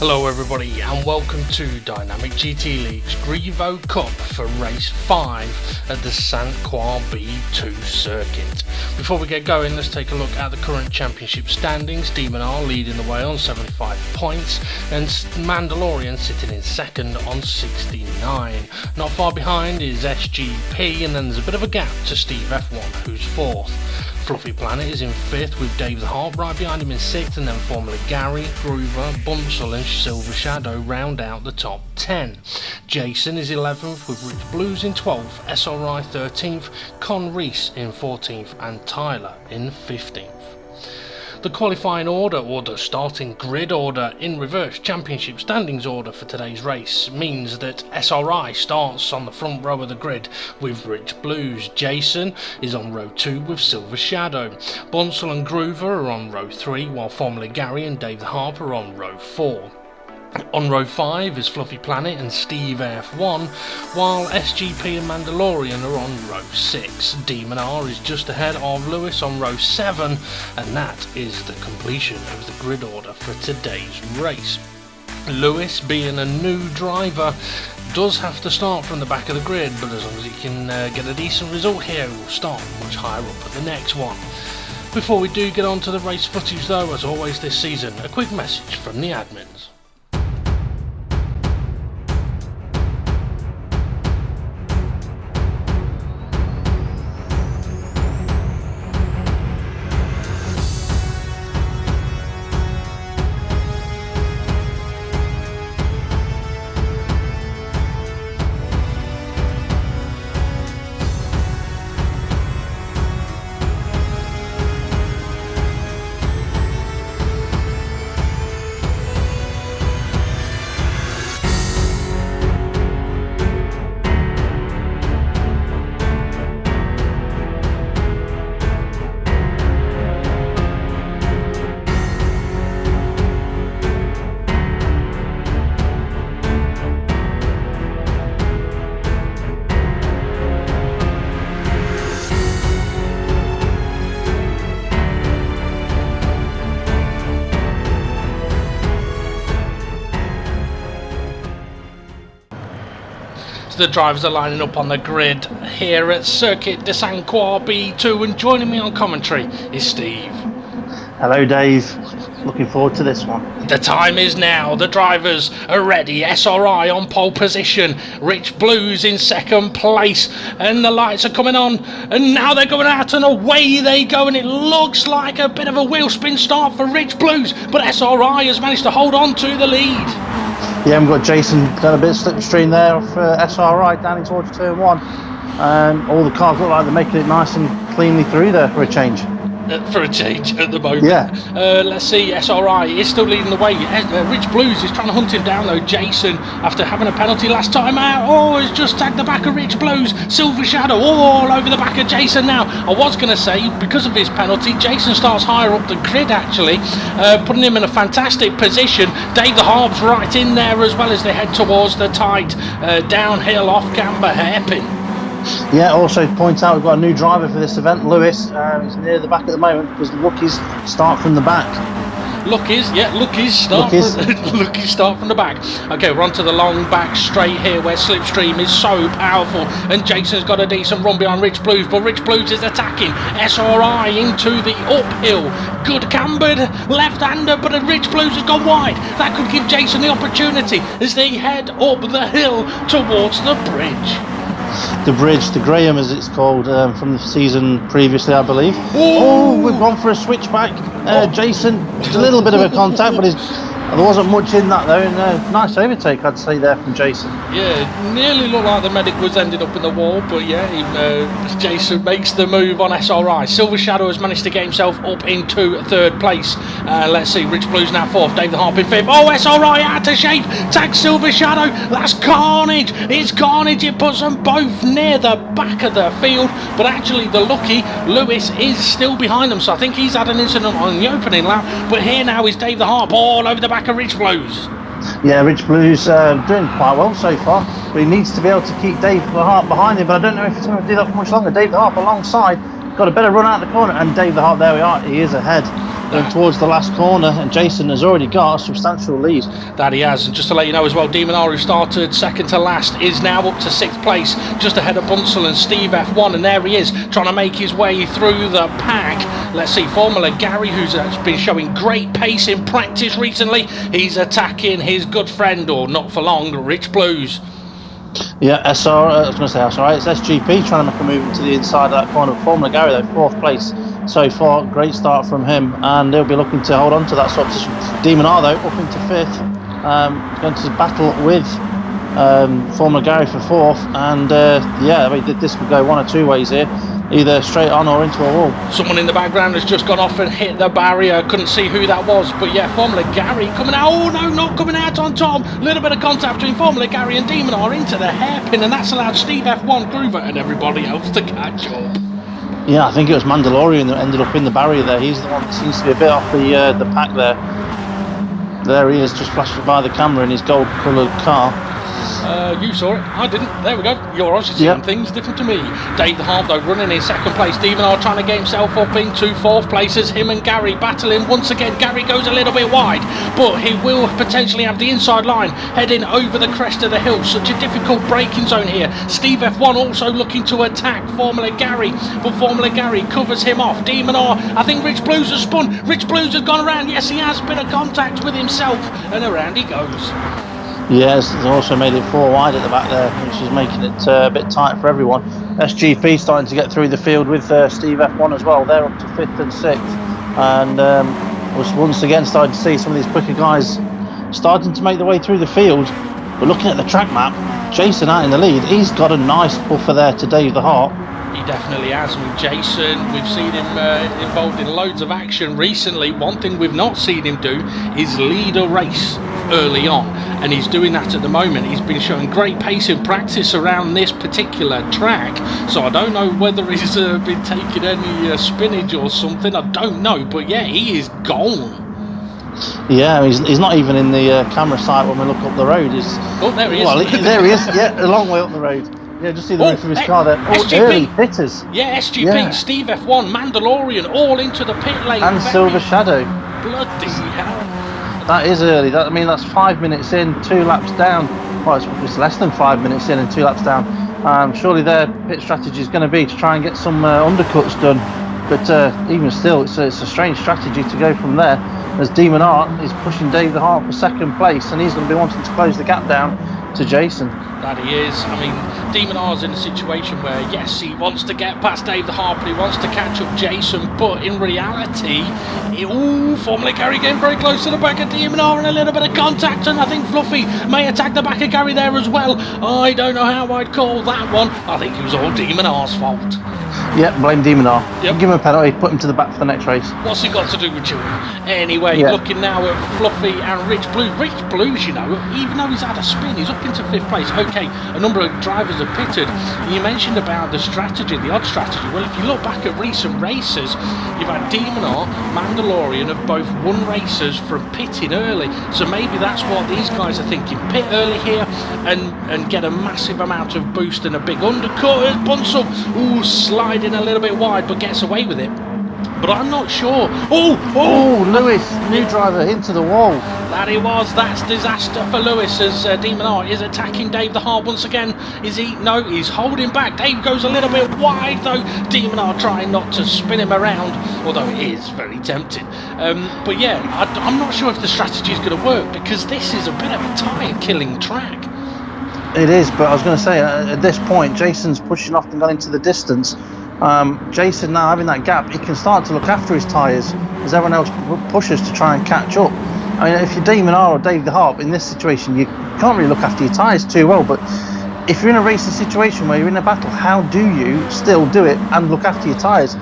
Hello everybody and welcome to Dynamic GT League's GR3EVO Cup for race 5 at the Sainte-Croix B2 circuit. Before we get going, let's take a look at the current championship standings. Demon R leading the way on 75 points and Mandalorian sitting in second on 69. Not far behind is SGP, and then there's a bit of a gap to Steve F1 who's 4th. Fluffy Planet is in 5th with Dave the Harp right behind him in 6th, and then formerly Gary, Groover, Bunsel and Silver Shadow round out the top 10. Jason is 11th with Rich Blues in 12th, SRI 13th, Con Reese in 14th and Tyler in 15th. The qualifying order, or the starting grid order in reverse championship standings order for today's race, means that SRI starts on the front row of the grid with Rich Blues. Jason is on row 2 with Silver Shadow. Bunsel and Groover are on row 3, while formerly Gary and Dave the Harp are on row 4. On row 5 is Fluffy Planet and Steve F1, while SGP and Mandalorian are on row 6. Demon R is just ahead of Lewis on row 7, and that is the completion of the grid order for today's race. Lewis, being a new driver, does have to start from the back of the grid, but as long as he can get a decent result here, he will start much higher up at the next one. Before we do get on to the race footage though, as always this season, a quick message from the admins. The drivers are lining up on the grid here at Circuit de Sainte-Croix B2, and joining me on commentary is Steve. Hello Dave, looking forward to this one. The time is now, the drivers are ready. SRI on pole position, Rich Blues in second place, and the lights are coming on, and now they're going out and away they go, and it looks like a bit of a wheel spin start for Rich Blues, but SRI has managed to hold on to the lead. Yeah, we've got Jason got a bit of slipstream there for SRI down in towards turn 1. All the cars look like they're making it nice and cleanly through there for a change. At the moment. Yeah. Let's see, SRI is still leading the way. Rich Blues is trying to hunt him down though. Jason, after having a penalty last time out, has just tagged the back of Rich Blues. Silver Shadow all over the back of Jason now. I was going to say, because of his penalty, Jason starts higher up the grid actually, putting him in a fantastic position. Dave the Harp's right in there as well as they head towards the tight downhill off-camber hairpin. Yeah, also point out we've got a new driver for this event, Lewis. He's near the back at the moment because the Luckies start from the back. Luckies start from the back. Okay, we're on to the long back straight here where Slipstream is so powerful, and Jason's got a decent run behind Rich Blues, but Rich Blues is attacking SRI into the uphill. Good cambered left-hander, but Rich Blues has gone wide. That could give Jason the opportunity as they head up the hill towards the bridge. The bridge, the Graham as it's called, from the season previously I believe. We've gone for a switchback. Jason, just a little bit of a contact, but there wasn't much in that though, and nice overtake I'd say there from Jason. Yeah, nearly looked like the medic was ended up in the wall, but yeah, Jason makes the move on SRI. Silver Shadow has managed to get himself up into 3rd place. Let's see, Rich Blues now 4th, Dave the Harp in 5th. SRI out of shape, tags Silver Shadow, that's carnage, it's carnage, it puts them both near the back of the field, but actually the lucky Lewis is still behind them, so I think he's had an incident on the opening lap, but here now is Dave the Harp all over the back of Rich Blues. Yeah, Rich Blues doing quite well so far, but he needs to be able to keep Dave the Harp behind him, but I don't know if he's going to do that for much longer. Dave the Harp alongside, got a better run out the corner, and Dave the Harp, there we are, he is ahead. going towards the last corner, and Jason has already got a substantial lead. That he has, and just to let you know as well, Demonar, who started second to last, is now up to 6th place, just ahead of Bunsell and Steve F1, and there he is, trying to make his way through the pack. Let's see, Formula Gary, who's been showing great pace in practice recently, he's attacking his good friend, or not for long, Rich Blues. Yeah, I was going to say SRI, it's SGP trying to make a move into the inside of that corner. Formula Gary though, 4th place so far, great start from him, and he'll be looking to hold on to that sort of position. Demonar though, up into 5th, going to battle with Formula Gary for 4th, and yeah, I mean, this could go one or two ways here, either straight on or into a wall. Someone in the background has just gone off and hit the barrier. Couldn't see who that was, but yeah, Formula Gary coming out. Oh no, not coming out on Tom. A little bit of contact between Formula Gary and Demonar into the hairpin, and that's allowed Steve F1, Groover and everybody else to catch up. Yeah, I think it was Mandalorian that ended up in the barrier there. He's the one that seems to be a bit off the pack there. There he is, just flashing by the camera in his gold coloured car. You saw it, I didn't. There we go. You're obviously seeing things different to me. Dave the Harp though running in 2nd place. Demonar trying to get himself up into 4th place as him and Gary battling once again. Gary goes a little bit wide, but he will potentially have the inside line heading over the crest of the hill. Such a difficult braking zone here. Steve F1 also looking to attack Formula Gary, but Formula Gary covers him off. Demonar, I think Rich Blues has spun. Rich Blues has gone around. Yes, he has. Bit of contact with himself, and around he goes. Yes, he's also made it 4 wide at the back there, which is making it a bit tight for everyone. SGP starting to get through the field with Steve F1 as well. They're up to 5th and 6th, and was once again starting to see some of these quicker guys starting to make their way through the field. But looking at the track map, Jason out in the lead. He's got a nice buffer there to Dave the Harp. He definitely has. With Jason, we've seen him involved in loads of action recently. One thing we've not seen him do is lead a race early on, and he's doing that at the moment. He's been showing great pace in practice around this particular track, so I don't know whether he's been taking any spinach or something. I don't know, but yeah, he is gone. Yeah, he's not even in the camera sight when we look up the road. Oh, there he is. Well, there he is. Yeah, a long way up the road. Yeah, just see the roof of his car there. Oh, SGP. Early hitters. Yeah, SGP, Steve F1, Mandalorian, all into the pit lane. And Silver Shadow. Bloody hell. That is early. I mean, that's 5 minutes in, 2 laps down. Well, it's less than 5 minutes in and 2 laps down. Surely their pit strategy is going to be to try and get some undercuts done. But even still, it's a strange strategy to go from there, as Demonar is pushing Dave the Harp for 2nd place, and he's going to be wanting to close the gap down to Jason. That he is. I mean, Demonar's in a situation where, yes, he wants to get past Dave the Harp, and he wants to catch up Jason, but in reality, Formula Gary getting very close to the back of Demonar, and a little bit of contact, and I think Fluffy may attack the back of Gary there as well. I don't know how I'd call that one. I think it was all Demonar's fault. Yep, blame Demonar. Yep. Give him a penalty, put him to the back for the next race. What's he got to do with children? Anyway, looking now at Fluffy and Rich Blues. Rich Blues, you know, even though he's had a spin, he's up into 5th place. Okay, a number of drivers have pitted. You mentioned about the strategy, the odd strategy. Well, if you look back at recent races, you've had Demonar, Mandalorian have both won races from pitting early. So maybe that's what these guys are thinking. Pit early here and get a massive amount of boost and a big undercut. As Bunsell, sliding a little bit wide, but gets away with it. But I'm not sure. Lewis, new driver into the wall. That he was. That's disaster for Lewis, as Demonar is attacking Dave the Harp once again. Is he? No, he's holding back. Dave goes a little bit wide though. Demonar trying not to spin him around, although it is very tempting. But yeah, I'm not sure if the strategy is going to work, because this is a bit of a tyre-killing track. It is, but I was going to say, at this point, Jason's pushing off and gone into the distance. Jason now having that gap, he can start to look after his tyres as everyone else pushes to try and catch up. I mean, if you're Demonar or Dave the Harp in this situation, you can't really look after your tyres too well, but if you're in a racing situation where you're in a battle, how do you still do it and look after your tyres?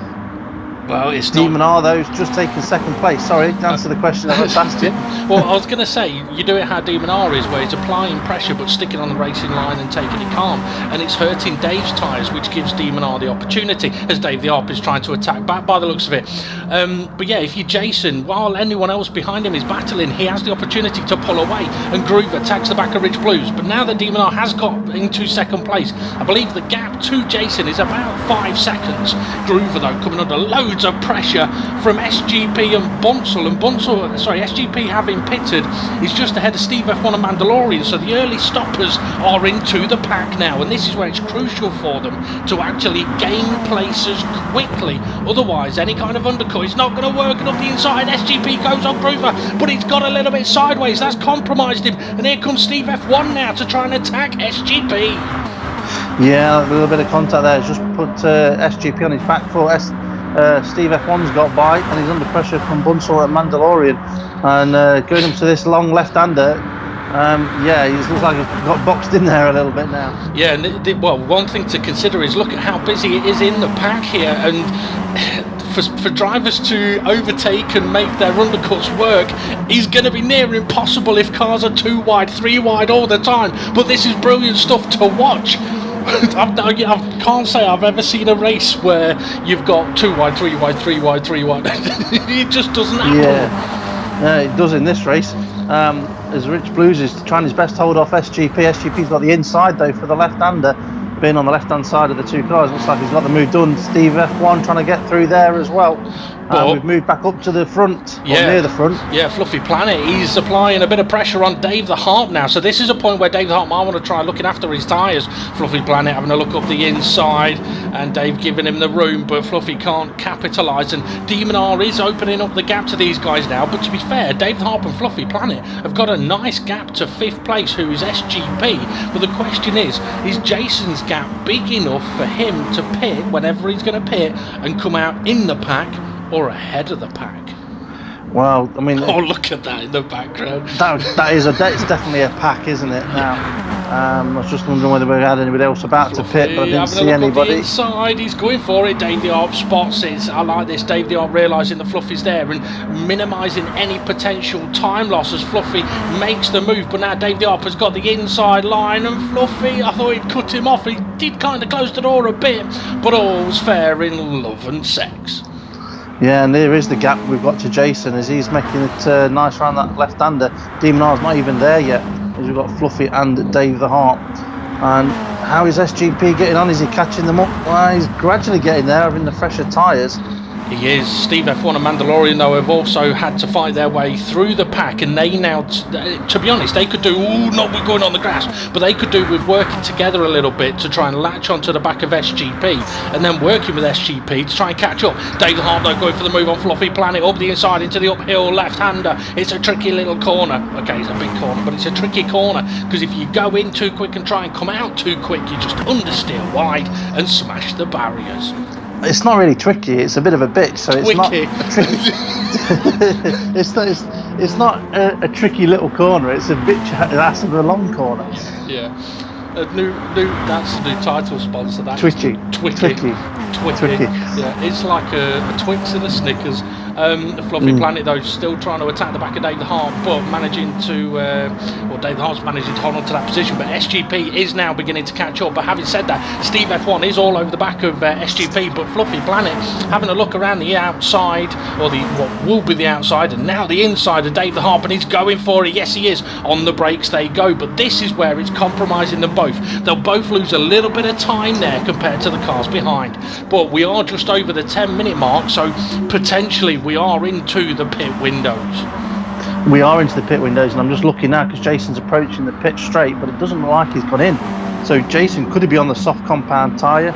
Well, it's not. Demonar, though, just taking 2nd place. Sorry, to answer the question I was asked you. Well, I was going to say, you do it how Demonar is, where he's applying pressure but sticking on the racing line and taking it calm, and it's hurting Dave's tyres, which gives Demonar the opportunity, as Dave the Harp is trying to attack back by the looks of it. But yeah, if you're Jason, while anyone else behind him is battling, he has the opportunity to pull away, and Groove attacks the back of Rich Blues. But now that Demonar has got into 2nd place, I believe the gap to Jason is about 5 seconds. Groover, though, coming under loads loads of pressure from SGP and Bunsell. And SGP having pitted is just ahead of Steve F1 and Mandalorian. So the early stoppers are into the pack now, and this is where it's crucial for them to actually gain places quickly. Otherwise, any kind of undercut is not going to work. And up the inside, SGP goes on Groover, but he's got a little bit sideways. That's compromised him. And here comes Steve F1 now to try and attack SGP. Yeah, a little bit of contact there. Just put SGP on his back foot. Steve F1's got by, and he's under pressure from Bunsell at Mandalorian. And going up to this long left-hander, yeah, he looks like he's got boxed in there a little bit now. Yeah, and well, one thing to consider is look at how busy it is in the pack here, and for drivers to overtake and make their undercuts work is going to be near impossible if cars are 2 wide, 3 wide all the time. But this is brilliant stuff to watch. I can't say I've ever seen a race where you've got 2 wide, 3 wide, 3 wide, 3 wide. It just doesn't happen. Yeah, it does in this race. As Rich Blues is trying his best to hold off SGP. SGP's got the inside though for the left-hander, being on the left-hand side of the 2 cars. Looks like he's got the move done. Steve F1 trying to get through there as well. We've moved back up to the front, or near the front. Yeah, Fluffy Planet, he's applying a bit of pressure on Dave the Hart now. So this is a point where Dave the Hart might want to try looking after his tyres. Fluffy Planet having a look up the inside, and Dave giving him the room, but Fluffy can't capitalise. And Demon R is opening up the gap to these guys now. But to be fair, Dave the Hart and Fluffy Planet have got a nice gap to 5th place, who is SGP. But the question is Jason's gap big enough for him to pit whenever he's going to pit and come out in the pack or ahead of the pack? Well, I mean, oh, look at that in the background. It's definitely a pack, isn't it? Now, I was just wondering whether we had anybody else about to pit, but I didn't see anybody. Inside, he's going for it. Dave the Arp spots it. I like this. Dave the Arp realising the Fluffy's there and minimising any potential time loss as Fluffy makes the move. But now Dave the Arp has got the inside line, and Fluffy, I thought he'd cut him off. He did kind of close the door a bit, but all's fair in love and sex. Yeah, and there is the gap we've got to Jason as he's making it nice around that left-hander. Demon R's not even there yet, as we've got Fluffy and Dave the Hart. And how is SGP getting on? Is he catching them up? Well, he's gradually getting there, having the fresher tyres. He is. Steve F1 and Mandalorian, though, have also had to fight their way through the pack, and they now, to be honest, they could do, we're going on the grass, but they could do with working together a little bit to try and latch onto the back of SGP, and then working with SGP to try and catch up. Dave the Hart, though, going for the move on Fluffy Planet, up the inside into the uphill left-hander. It's a tricky little corner. Okay, it's a big corner, but it's a tricky corner, because if you go in too quick and try and come out too quick, you just understeer wide and smash the barriers. It's not really tricky, it's a bit of a bitch, so it's not a tricky it's not a tricky little corner, it's a bitch ass of a long corner. Yeah. That's the new title sponsor. That Twitchy. Twitty. Yeah, it's like a Twix and a Snickers. The Fluffy Planet, though, still trying to attack the back of Dave the Hart, but managing to, Dave the Hart's managing to hold on to that position, but SGP is now beginning to catch up. But having said that, Steve F1 is all over the back of SGP, but Fluffy Planet having a look around the outside, or what will be the outside, and now the inside of Dave the Hart, and he's going for it. Yes, he is. On the brakes they go, but this is where it's compromising them both. They'll both lose a little bit of time there compared to the cars behind, but we are just over the 10-minute mark, so potentially we are into the pit windows. We are into the pit windows, and I'm just looking now because Jason's approaching the pit straight, but it doesn't look like he's gone in. So Jason, could he be on the soft compound tyre?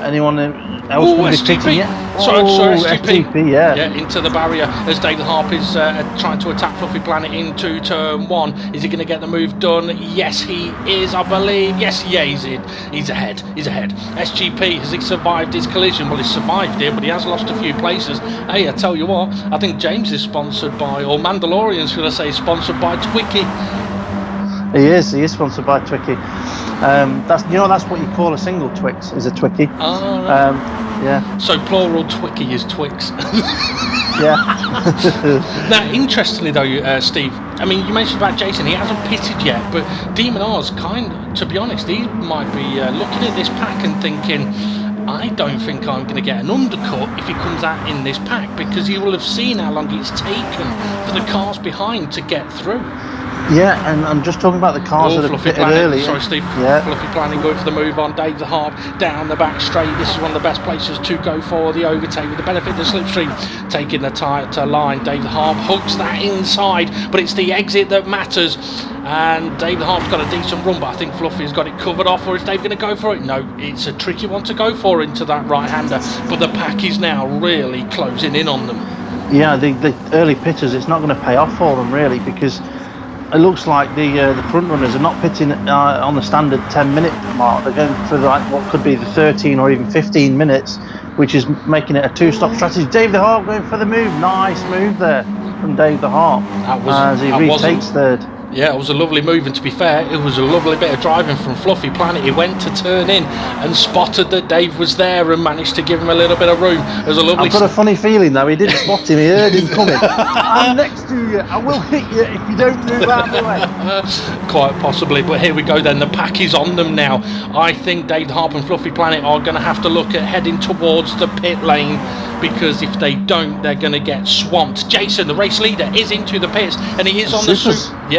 Anyone else going to be pitting yet? So SGP, yeah, into the barrier as Dave the Harp is trying to attack Fluffy Planet into turn 1. Is he going to get the move done? Yes, he is, I believe. Yes, yeah, he's in. He's ahead. SGP, has he survived his collision? Well, he's survived it, but he has lost a few places. Hey, I tell you what, I think James is sponsored by, or Mandalorian, should I say, sponsored by Twicky. He is sponsored by Twicky. That's what you call a single Twix, is a Twicky. Oh, right. Yeah. So plural Twicky is Twix. Yeah. Now, interestingly though, Steve, I mean, you mentioned about Jason, he hasn't pitted yet, but Demon R's to be honest, he might be looking at this pack and thinking, I don't think I'm going to get an undercut if he comes out in this pack, because he will have seen how long it's taken for the cars behind to get through. Yeah, and I'm just talking about the cars that have Fluffy pitted Planet. early. Sorry, Steve. Yeah. Fluffy Planet going for the move on Dave the Harp down the back straight. This is one of the best places to go for the overtake with the benefit of the slipstream. Taking the tyre to line. Dave the Harp hooks that inside, but it's the exit that matters. And Dave the Harp's got a decent run, but I think Fluffy's got it covered off. Or is Dave going to go for it? No, it's a tricky one to go for into that right-hander. But the pack is now really closing in on them. Yeah, the early pitters, it's not going to pay off for them really, because it looks like the front runners are not pitting on the standard 10-minute mark. They're going for like what could be the 13 or even 15 minutes, which is making it a two-stop strategy. Dave the Harp going for the move. Nice move there from Dave the Harp as he retakes third. Yeah, it was a lovely move, and to be fair, it was a lovely bit of driving from Fluffy Planet. He went to turn in and spotted that Dave was there and managed to give him a little bit of room. It was a lovely... I've got a funny feeling though, he didn't spot him, he heard him coming. I'm next to you, I will hit you if you don't move out of the way. Quite possibly, but here we go then, the pack is on them now. I think Dave the Harp and Fluffy Planet are going to have to look at heading towards the pit lane, because if they don't, they're going to get swamped. Jason, the race leader, is into the pits, and he is on the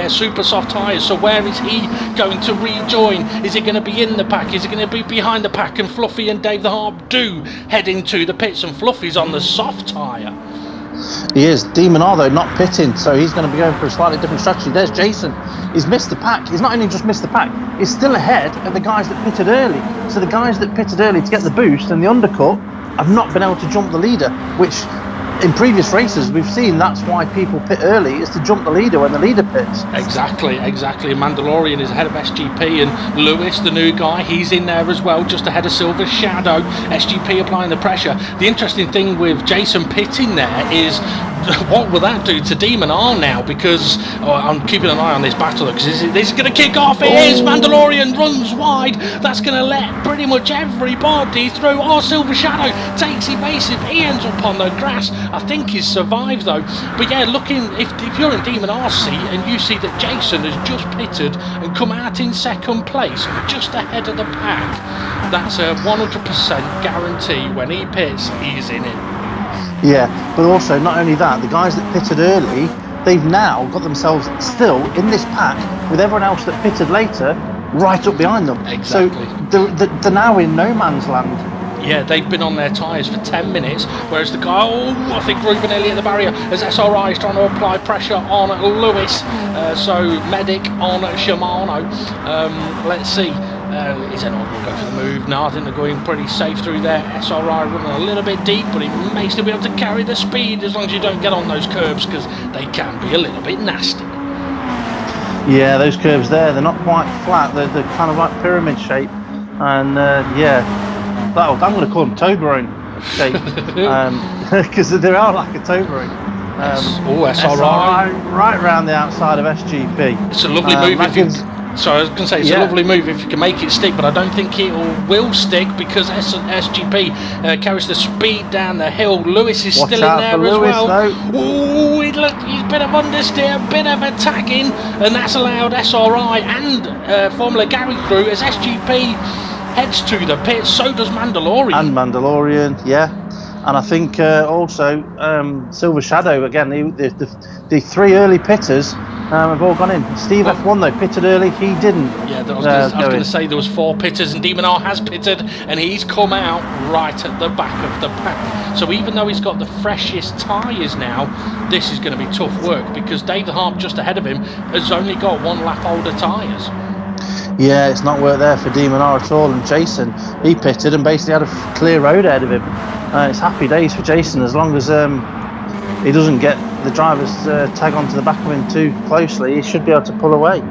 super soft tyres. So where is he going to rejoin? Is it going to be in the pack? Is it going to be behind the pack? And Fluffy and Dave the Harp do head into the pits, and Fluffy's on the soft tyre. He is. Demon R though not pitting, so he's going to be going for a slightly different strategy. There's Jason. He's missed the pack. He's not only just missed the pack, he's still ahead of the guys that pitted early. So the guys that pitted early to get the boost and the undercut have not been able to jump the leader, which in previous races we've seen that's why people pit early, is to jump the leader when the leader pits. Exactly. Mandalorian is ahead of SGP, and Lewis, the new guy, he's in there as well, just ahead of Silver Shadow. SGP applying the pressure. The interesting thing with Jason pitting there is what will that do to Demon R now? Because I'm keeping an eye on this battle, because this is going to kick off. It is. Mandalorian runs wide. That's going to let pretty much everybody through. Silver Shadow takes evasive. He ends up on the grass. I think he's survived though. But yeah, looking, if you're in Demon R's seat and you see that Jason has just pitted and come out in second place, just ahead of the pack, that's a 100% guarantee. When he pits, he's in it. Yeah, but also not only that, the guys that pitted early, they've now got themselves still in this pack with everyone else that pitted later right up behind them. Exactly. So they're now in no man's land. Yeah, they've been on their tyres for 10 minutes, whereas the guy, I think Ruben nearly at the barrier, as SRI is trying to apply pressure on Lewis, so Medic on Shimano. Let's see. Is anyone going to go for the move? No, I think they're going pretty safe through there. SRI running a little bit deep, but it may still be able to carry the speed as long as you don't get on those curves, because they can be a little bit nasty. Yeah, those curves there, they're not quite flat, they're kind of like pyramid shape, and I'm going to call them Toblerone shape, because they are like a Toblerone. SRI right around the outside of SGP. It's a lovely move. So I was going to say, it's a lovely move if you can make it stick, but I don't think it will stick, because SGP carries the speed down the hill. Lewis is still in there as well. Oh, he's a bit of understeer, a bit of a tagging, and that's allowed SRI and Formula Gary through as SGP heads to the pits. So does Mandalorian. And Mandalorian, yeah. And I think also Silver Shadow, again, the three early pitters have all gone in. Steve F1 though pitted early, he didn't. Yeah, I was going to say there was 4 pitters, and Demon R has pitted, and he's come out right at the back of the pack. So even though he's got the freshest tyres now, this is going to be tough work, because Dave the Harp just ahead of him has only got 1 lap older tyres. Yeah, it's not worked there for Demon R at all, and Jason, he pitted and basically had a clear road ahead of him. It's happy days for Jason, as long as he doesn't get the driver's tag onto the back of him too closely, he should be able to pull away.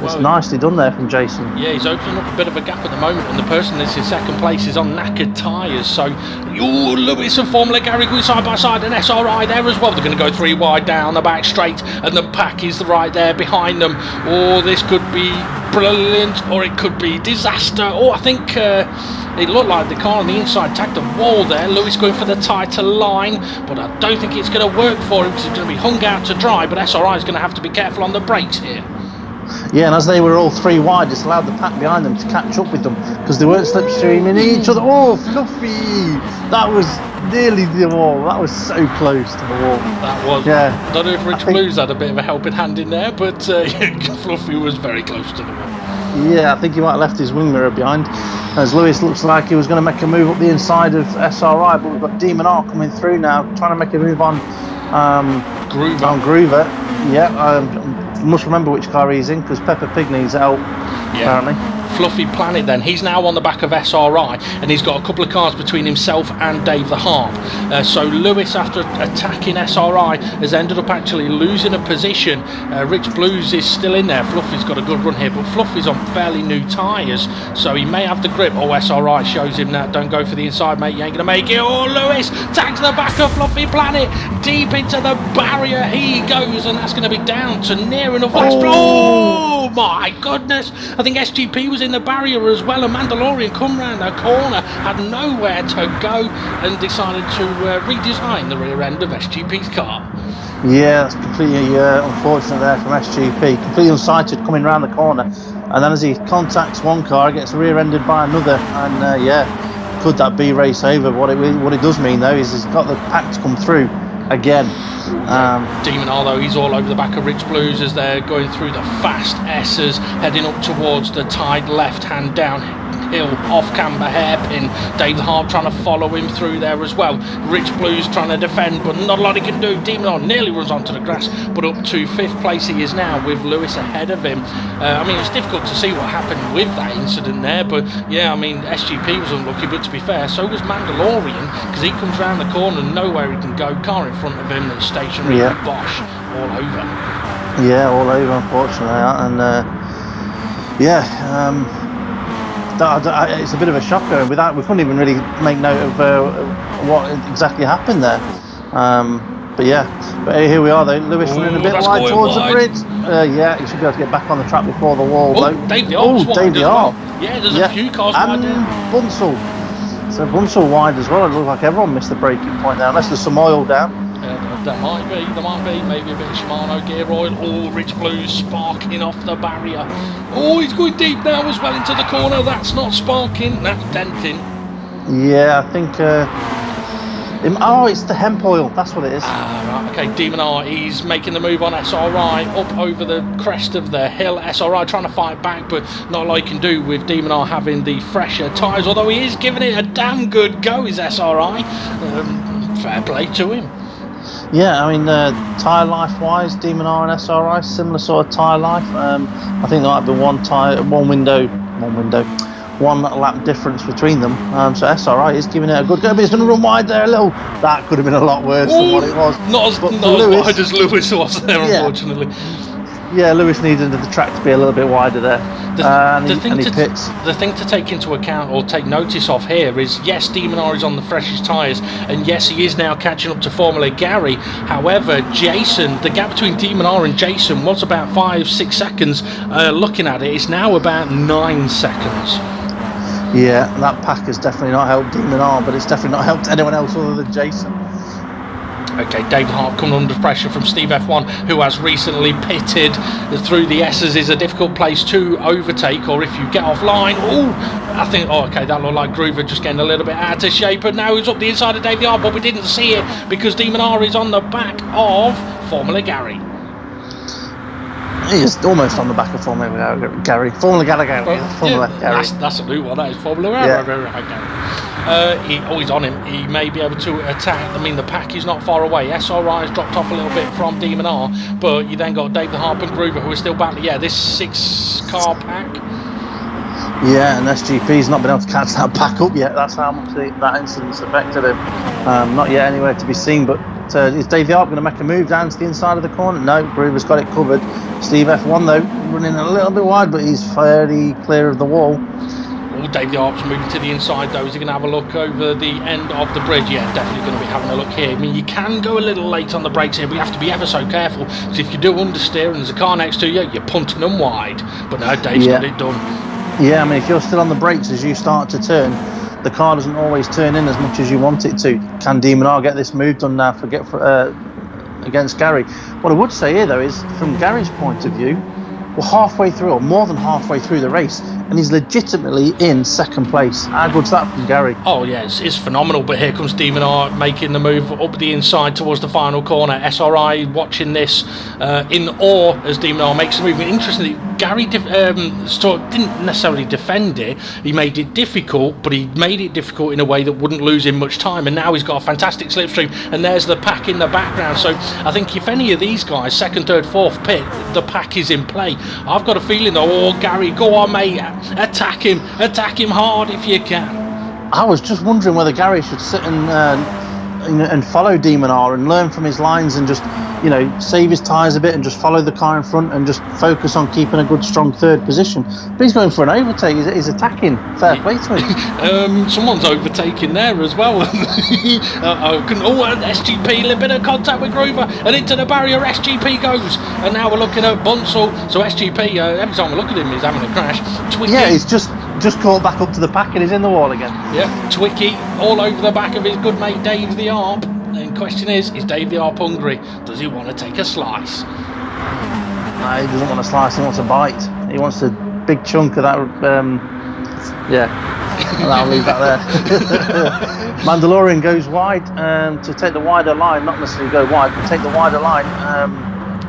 It's nicely done there from Jason. Yeah, he's opening up a bit of a gap at the moment, and the person that's in second place is on knackered tyres. So, Lewis and Formula Gary going side by side, and SRI there as well. They're going to go 3 wide down the back straight, and the pack is right there behind them. This could be brilliant, or it could be disaster. I think it looked like the car on the inside tagged the wall there. Lewis going for the tighter line, but I don't think it's going to work for him, because he's going to be hung out to dry. But SRI is going to have to be careful on the brakes here. Yeah, and as they were all 3 wide, it's allowed the pack behind them to catch up with them, because they weren't slipstreaming each other. Fluffy! That was nearly the wall. That was so close to the wall. That was. Yeah. I don't know if Rich Blues had a bit of a helping hand in there, but Fluffy was very close to the wall. Yeah, I think he might have left his wing mirror behind, as Lewis looks like he was going to make a move up the inside of SRI, but we've got Demon R coming through now, trying to make a move on Groover. Yeah, must remember which car he's in because Peppa Pig needs help, apparently. Fluffy Planet then, he's now on the back of SRI and he's got a couple of cars between himself and Dave the Harp. So Lewis, after attacking SRI, has ended up actually losing a position. Rich Blues is still in there. Fluffy's got a good run here, but Fluffy's on fairly new tyres, so he may have the grip. Oh, SRI shows him that. Don't go for the inside, mate, you ain't gonna make it. Oh, Lewis tags the back of Fluffy Planet deep into the barrier. He goes, and that's going to be down to near enough. Oh my goodness, I think SGP was in the barrier as well. A Mandalorian come round the corner, had nowhere to go, and decided to redesign the rear end of SGP's car. Yeah, that's completely unfortunate there from SGP. Completely unsighted coming round the corner, and then as he contacts one car, gets rear-ended by another, and could that be race over? What it does mean though is he's got the pack to come through again. Demon R though, he's all over the back of Rich Blues as they're going through the fast S's, heading up towards the tight left hand downhill off camber hairpin. Dave the Harp trying to follow him through there as well. Rich Blues trying to defend, but not a lot he can do. Demon R nearly runs onto the grass, but up to 5th place he is now with Lewis ahead of him. I mean, it's difficult to see what happened with that incident there, but yeah, I mean, SGP was unlucky, but to be fair, so was Mandalorian, because he comes round the corner and nowhere he can go. Car in front of him that's stationary, Bosch all over. Yeah, all over, unfortunately, and it's a bit of a shocker. Without, we couldn't even really make note of what exactly happened there. But here we are though. Lewis running a bit wide towards the bridge. He should be able to get back on the track before the wall though. Dave the Harp. Yeah, there's a few cars wide there. Bunsell. So Bunsell wide as well. It looks like everyone missed the braking point there, unless there's some oil down. There might be, maybe a bit of Shimano gear oil. Oh, Rich Blues sparking off the barrier. Oh, he's going deep now as well into the corner. That's not sparking, that's denting. Yeah, I think it's the hemp oil, that's what it is. Right, okay, Demon R, he's making the move on SRI up over the crest of the hill. SRI trying to fight back, but not a lot he can do with Demon R having the fresher tyres, although he is giving it a damn good go, is SRI. Fair play to him. Yeah, I mean, tyre life wise, Demon R and SRI, similar sort of tyre life. I think there might be one lap difference between them. So SRI is giving it a good go, but he's going to run wide there a little. That could have been a lot worse than what it was. Not as wide as Lewis was there, unfortunately. Yeah, Lewis needed the track to be a little bit wider there. The thing to take into account or take notice of here is, yes, Demon R is on the freshest tyres, and yes, he is now catching up to Formula Gary. However, Jason, the gap between Demon R and Jason was about 5-6 seconds. Looking at it, it's now about 9 seconds. Yeah, that pack has definitely not helped Demon R, but it's definitely not helped anyone else other than Jason. Okay, Dave Hart coming under pressure from Steve F1, who has recently pitted through the S's. Is a difficult place to overtake, or if you get offline. That looked like Groover just getting a little bit out of shape, but now he's up the inside of Dave Hart, but we didn't see it because Demon R is on the back of Formula Gary. He is almost on the back of Formula Gary. Formula Gary. That's a new one. That is Formula Gary. He's on him. He may be able to attack. I mean, the pack is not far away. SRI has dropped off a little bit from Demon R, but you then got Dave the Harp and Groover, who are still battling. Yeah, this 6-car pack. Yeah, and SGP's not been able to catch that pack up yet. That's how much that incident's affected him. Not yet anywhere to be seen, but is Dave the Harp going to make a move down to the inside of the corner? No, Groover's got it covered. Steve F1 though, running a little bit wide, but he's fairly clear of the wall. Dave the Harp's moving to the inside though. Is he going to have a look over the end of the bridge? Yeah, definitely going to be having a look here. I mean, you can go a little late on the brakes here, but you have to be ever so careful, because if you do understeer and there's a car next to you, you're punting them wide. But no, Dave's got it done. Yeah, I mean, if you're still on the brakes as you start to turn, the car doesn't always turn in as much as you want it to. Can Demon R get this move done now against Gary? What I would say here though is, from Gary's point of view, we're halfway through, or more than halfway through the race. and he's legitimately in second place. How good's that from Gary? Oh yeah, it's phenomenal. But here comes Stephen R making the move up the inside towards the final corner. SRI watching this in awe as Stephen R makes the move. Interestingly, Gary didn't necessarily defend it. He made it difficult, but he made it difficult in a way that wouldn't lose him much time. And now he's got a fantastic slipstream, and there's the pack in the background. So I think if any of these guys, second, third, fourth pit, the pack is in play. I've got a feeling though, oh Gary, go on mate, attack him hard if you can. I was just wondering whether Gary should sit and follow Demon R and learn from his lines and just, you know, save his tyres a bit and just follow the car in front and just focus on keeping a good strong third position. But he's going for an overtake. He's attacking. Fair play to him. Someone's overtaking there as well. SGP, a little bit of contact with Groover and into the barrier. SGP goes, and now we're looking at Bunsell. So SGP, every time we look at him, he's having a crash. Twicky, yeah, he's just caught back up to the pack and he's in the wall again. Yeah, Twicky all over the back of his good mate Dave the Arp. And question is Dave the Arp hungry? Does he want to take a slice? No, he doesn't want a slice, he wants a bite. He wants a big chunk of that, I'll leave that there. Mandalorian goes wide to take the wider line, not necessarily go wide, but take the wider line.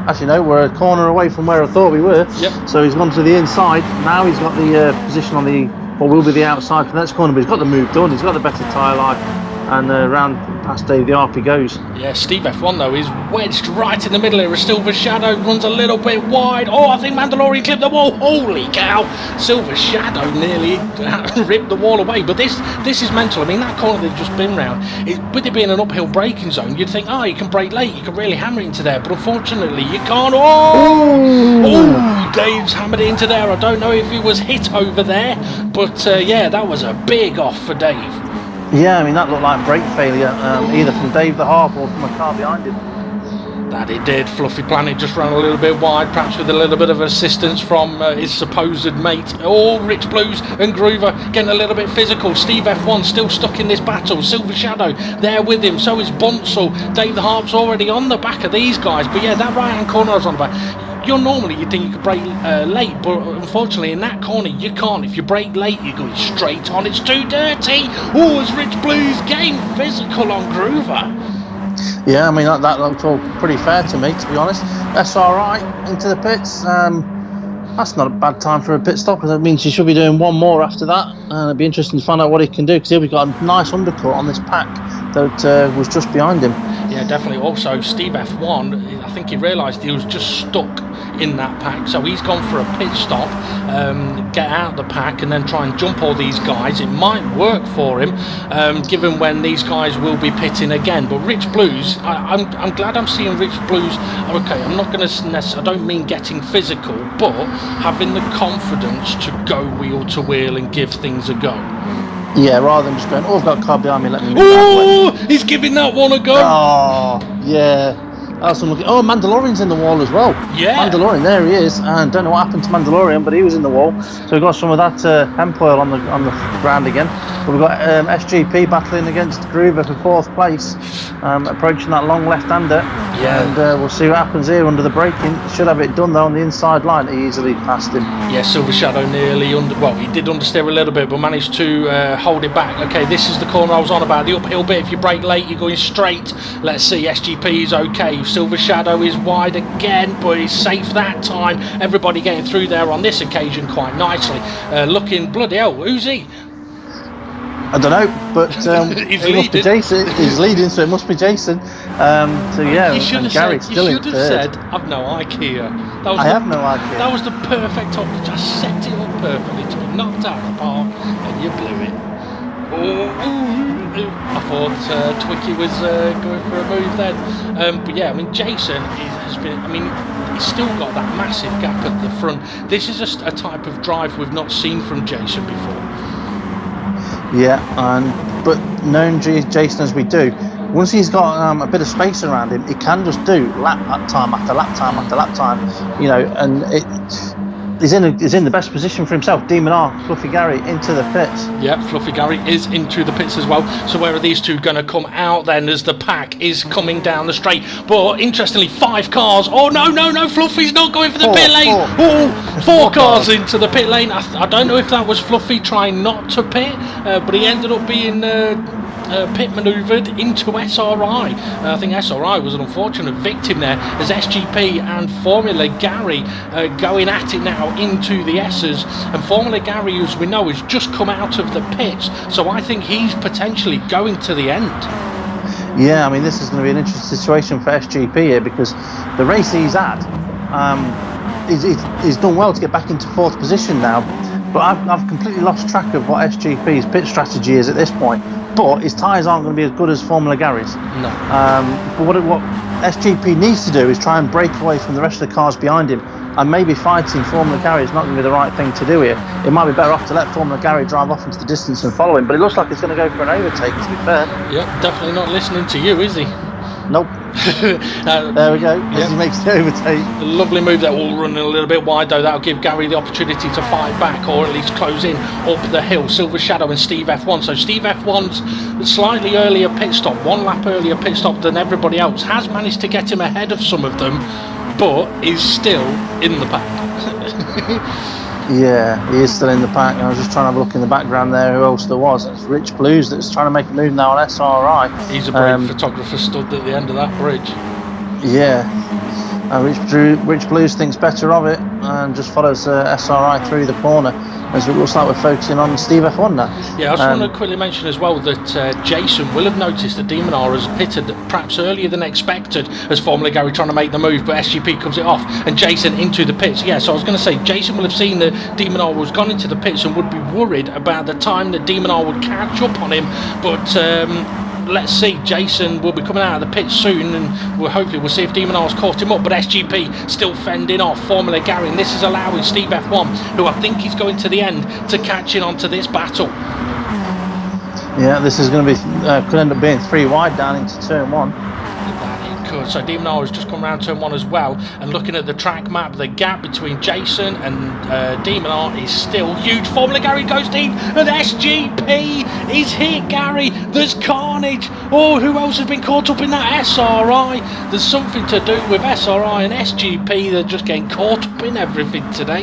Actually, no, we're a corner away from where I thought we were. Yep. So he's gone to the inside. Now he's got the position on what will be the outside for the next corner, but he's got the move done. He's got the better tyre life. And round past Dave the Arp he goes. Yeah, Steve F1 though is wedged right in the middle here. A Silver Shadow runs a little bit wide. Oh, I think Mandalorian clipped the wall. Holy cow! Silver Shadow nearly ripped the wall away. But this is mental. I mean, that corner they've just been round, with it being an uphill braking zone, you'd think, you can brake late, you can really hammer into there. But unfortunately, you can't. Oh, Dave's hammered into there. I don't know if he was hit over there, but yeah, that was a big off for Dave. Yeah, I mean, that looked like brake failure, either from Dave the Harp or from a car behind him. That it did. Fluffy Planet just ran a little bit wide, perhaps with a little bit of assistance from his supposed mate. Oh, Rich Blues and Groover getting a little bit physical. Steve F1 still stuck in this battle. Silver Shadow there with him. So is Bunsell. Dave the Harp's already on the back of these guys. But yeah, that right-hand corner I was on about. Normally you'd think you could brake late, but unfortunately in that corner you can't. If you brake late, you're going straight on. It's too dirty. Oh, it's Rich Blues getting physical on Groover. Yeah, I mean, that looked all pretty fair to me, to be honest. SRI into the pits. That's not a bad time for a pit stop, because that means he should be doing one more after that. And it'd be interesting to find out what he can do, because he'll be got a nice undercut on this pack that was just behind him. Yeah, definitely. Also, Steve F1, I think he realised he was just stuck in that pack, so he's gone for a pit stop, get out the pack and then try and jump all these guys. It might work for him, given when these guys will be pitting again. But Rich Blues, I'm glad I'm seeing Rich Blues. Okay, I'm not going to, I don't mean getting physical, but having the confidence to go wheel to wheel and give things a go. Yeah, rather than just going, I've got a car behind me, let me move that way. He's giving that one a go. Oh, yeah. That's looking. Oh, Mandalorian's in the wall as well. Yeah. Mandalorian, there he is. And don't know what happened to Mandalorian, but he was in the wall. So we've got some of that hemp oil on the ground again. But we've got SGP battling against Groover for fourth place, approaching that long left-hander. Yeah. And we'll see what happens here under the braking. Should have it done though on the inside line. He easily passed him. Yeah, Silver Shadow nearly he did understeer a little bit, but managed to hold it back. Okay, this is the corner I was on about, the uphill bit. If you brake late, you're going straight. Let's see, SGP is okay. Silver Shadow is wide again, but he's safe that time. Everybody getting through there on this occasion quite nicely. Looking, bloody hell, who's he? I don't know, but he's it must be Jason. He's leading, so it must be Jason. So yeah, you should have said, I've no idea. I have no idea. That was the perfect top. You just set it up perfectly to be knocked out of the park, and you blew it. I thought Twicky was going for a move then. But yeah, I mean, Jason has been, he's still got that massive gap at the front. This is a type of drive we've not seen from Jason before. Yeah, but knowing Jason as we do, once he's got a bit of space around him, he can just do lap time after lap time after lap time, and he's in the best position for himself. Demon R, Fluffy Gary into the pits. Yeah, Fluffy Gary is into the pits as well. So where are these two going to come out then as the pack is coming down the straight? But interestingly, 5 cars. Oh, no, Fluffy's not going for the pit lane. Oh, 4 cars into the pit lane. I don't know if that was Fluffy trying not to pit, but he ended up being pit manoeuvred into SRI. I think SRI was an unfortunate victim there as SGP and Formula Gary going at it now into the S's, and Formula Gary, as we know, has just come out of the pits, so I think he's potentially going to the end. Yeah, I mean, this is going to be an interesting situation for SGP here, because the race he's had, he's done well to get back into 4th position now, but I've completely lost track of what SGP's pit strategy is at this point. But his tyres aren't going to be as good as Formula Gary's. No. But what SGP needs to do is try and break away from the rest of the cars behind him, and maybe fighting Formula Gary is not going to be the right thing to do here. It might be better off to let Formula Gary drive off into the distance and follow him, but it looks like it's going to go for an overtake, to be fair. Yeah, definitely not listening to you, is he? Nope. There we go. As he makes the overtake. Lovely move there, all running a little bit wide though. That'll give Gary the opportunity to fight back, or at least close in up the hill. Silver Shadow and Steve F1. So Steve F1's slightly earlier pit stop, 1 lap earlier pit stop than everybody else, has managed to get him ahead of some of them, but is still in the pack. Yeah, he is still in the pack. I was just trying to have a look in the background there who else there was. It's Rich Blues that's trying to make a move now on SRI. He's a brave photographer stood at the end of that bridge. Yeah, Rich Blues thinks better of it and just follows SRI through the corner, as it looks like we're focusing on Steve F1 now. Yeah, I just want to quickly mention as well that Jason will have noticed that Demon R has pitted perhaps earlier than expected as Formula Gary trying to make the move, but SGP comes it off and Jason into the pits. Yeah, so I was going to say Jason will have seen that Demon R was gone into the pits and would be worried about the time that Demon R would catch up on him, but let's see, Jason will be coming out of the pit soon, and hopefully we'll see if Demon R's caught him up, but SGP still fending off Formula Gary, and this is allowing Steve F1, who I think is going to the end, to catch in onto this battle. Yeah, this is going to be could end up being 3 wide down into turn 1. So Demon R has just come around turn 1 as well, and looking at the track map, the gap between Jason and Demon R is still huge. Formula Gary goes deep, and SGP is hit. Gary, there's carnage. Oh, who else has been caught up in that? SRI. There's something to do with SRI and SGP. They're just getting caught up in everything today.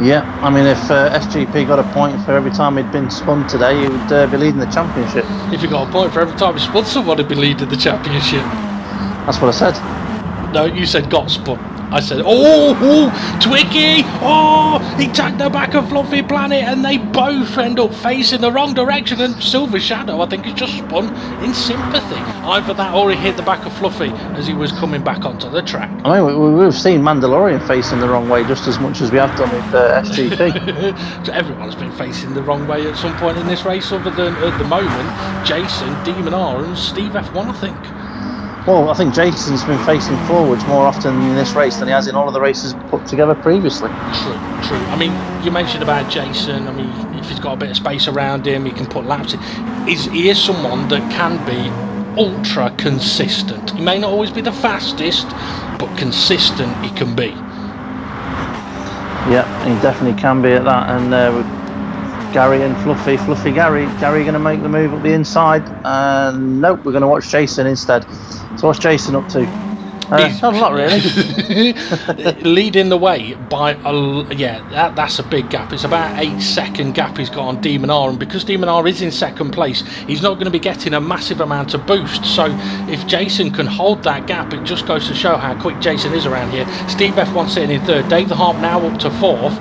Yeah, I mean, if SGP got a point for every time he'd been spun today, he would be leading the championship. If he got a point for every time he spun someone, he'd be leading the championship. That's what I said. No, you said got spun. I said, oh, Twiggy, oh, he tagged the back of Fluffy Planet, and they both end up facing the wrong direction, and Silver Shadow, I think, has just spun in sympathy. Either that or he hit the back of Fluffy as he was coming back onto the track. I mean, we've seen Mandalorian facing the wrong way just as much as we have done with SGP. So everyone's been facing the wrong way at some point in this race, other than, at the moment, Jason, Demon R and Steve F1, I think. Well, I think Jason's been facing forwards more often in this race than he has in all of the races put together previously. True. I mean, you mentioned about Jason. I mean, if he's got a bit of space around him, he can put laps in. He is someone that can be ultra consistent. He may not always be the fastest, but consistent he can be. Yeah, he definitely can be at that. And with Gary and Fluffy Gary going to make the move up the inside. And nope, we're going to watch Jason instead. So what's Jason up to? Not a lot, really. Leading the way by that's a big gap. It's about 8-second gap he's got on Demon R, and because Demon R is in second place, he's not going to be getting a massive amount of boost. So if Jason can hold that gap, it just goes to show how quick Jason is around here. Steve F1 sitting in third, Dave the Harp now up to fourth.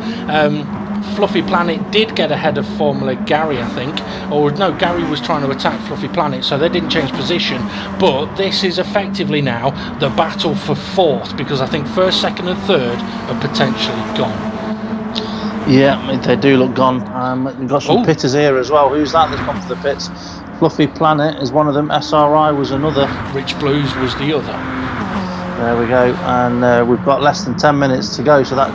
Fluffy Planet did get ahead of Formula Gary, I think, or no, Gary was trying to attack Fluffy Planet, so they didn't change position. But this is effectively now the battle for fourth, because I think first, second and third are potentially gone. Yeah, they do look gone. We've got some pitters here as well. Who's that that's gone for the pits? Fluffy Planet is one of them, SRI was another. Rich Blues was the other. There we go, and we've got less than 10 minutes to go, so that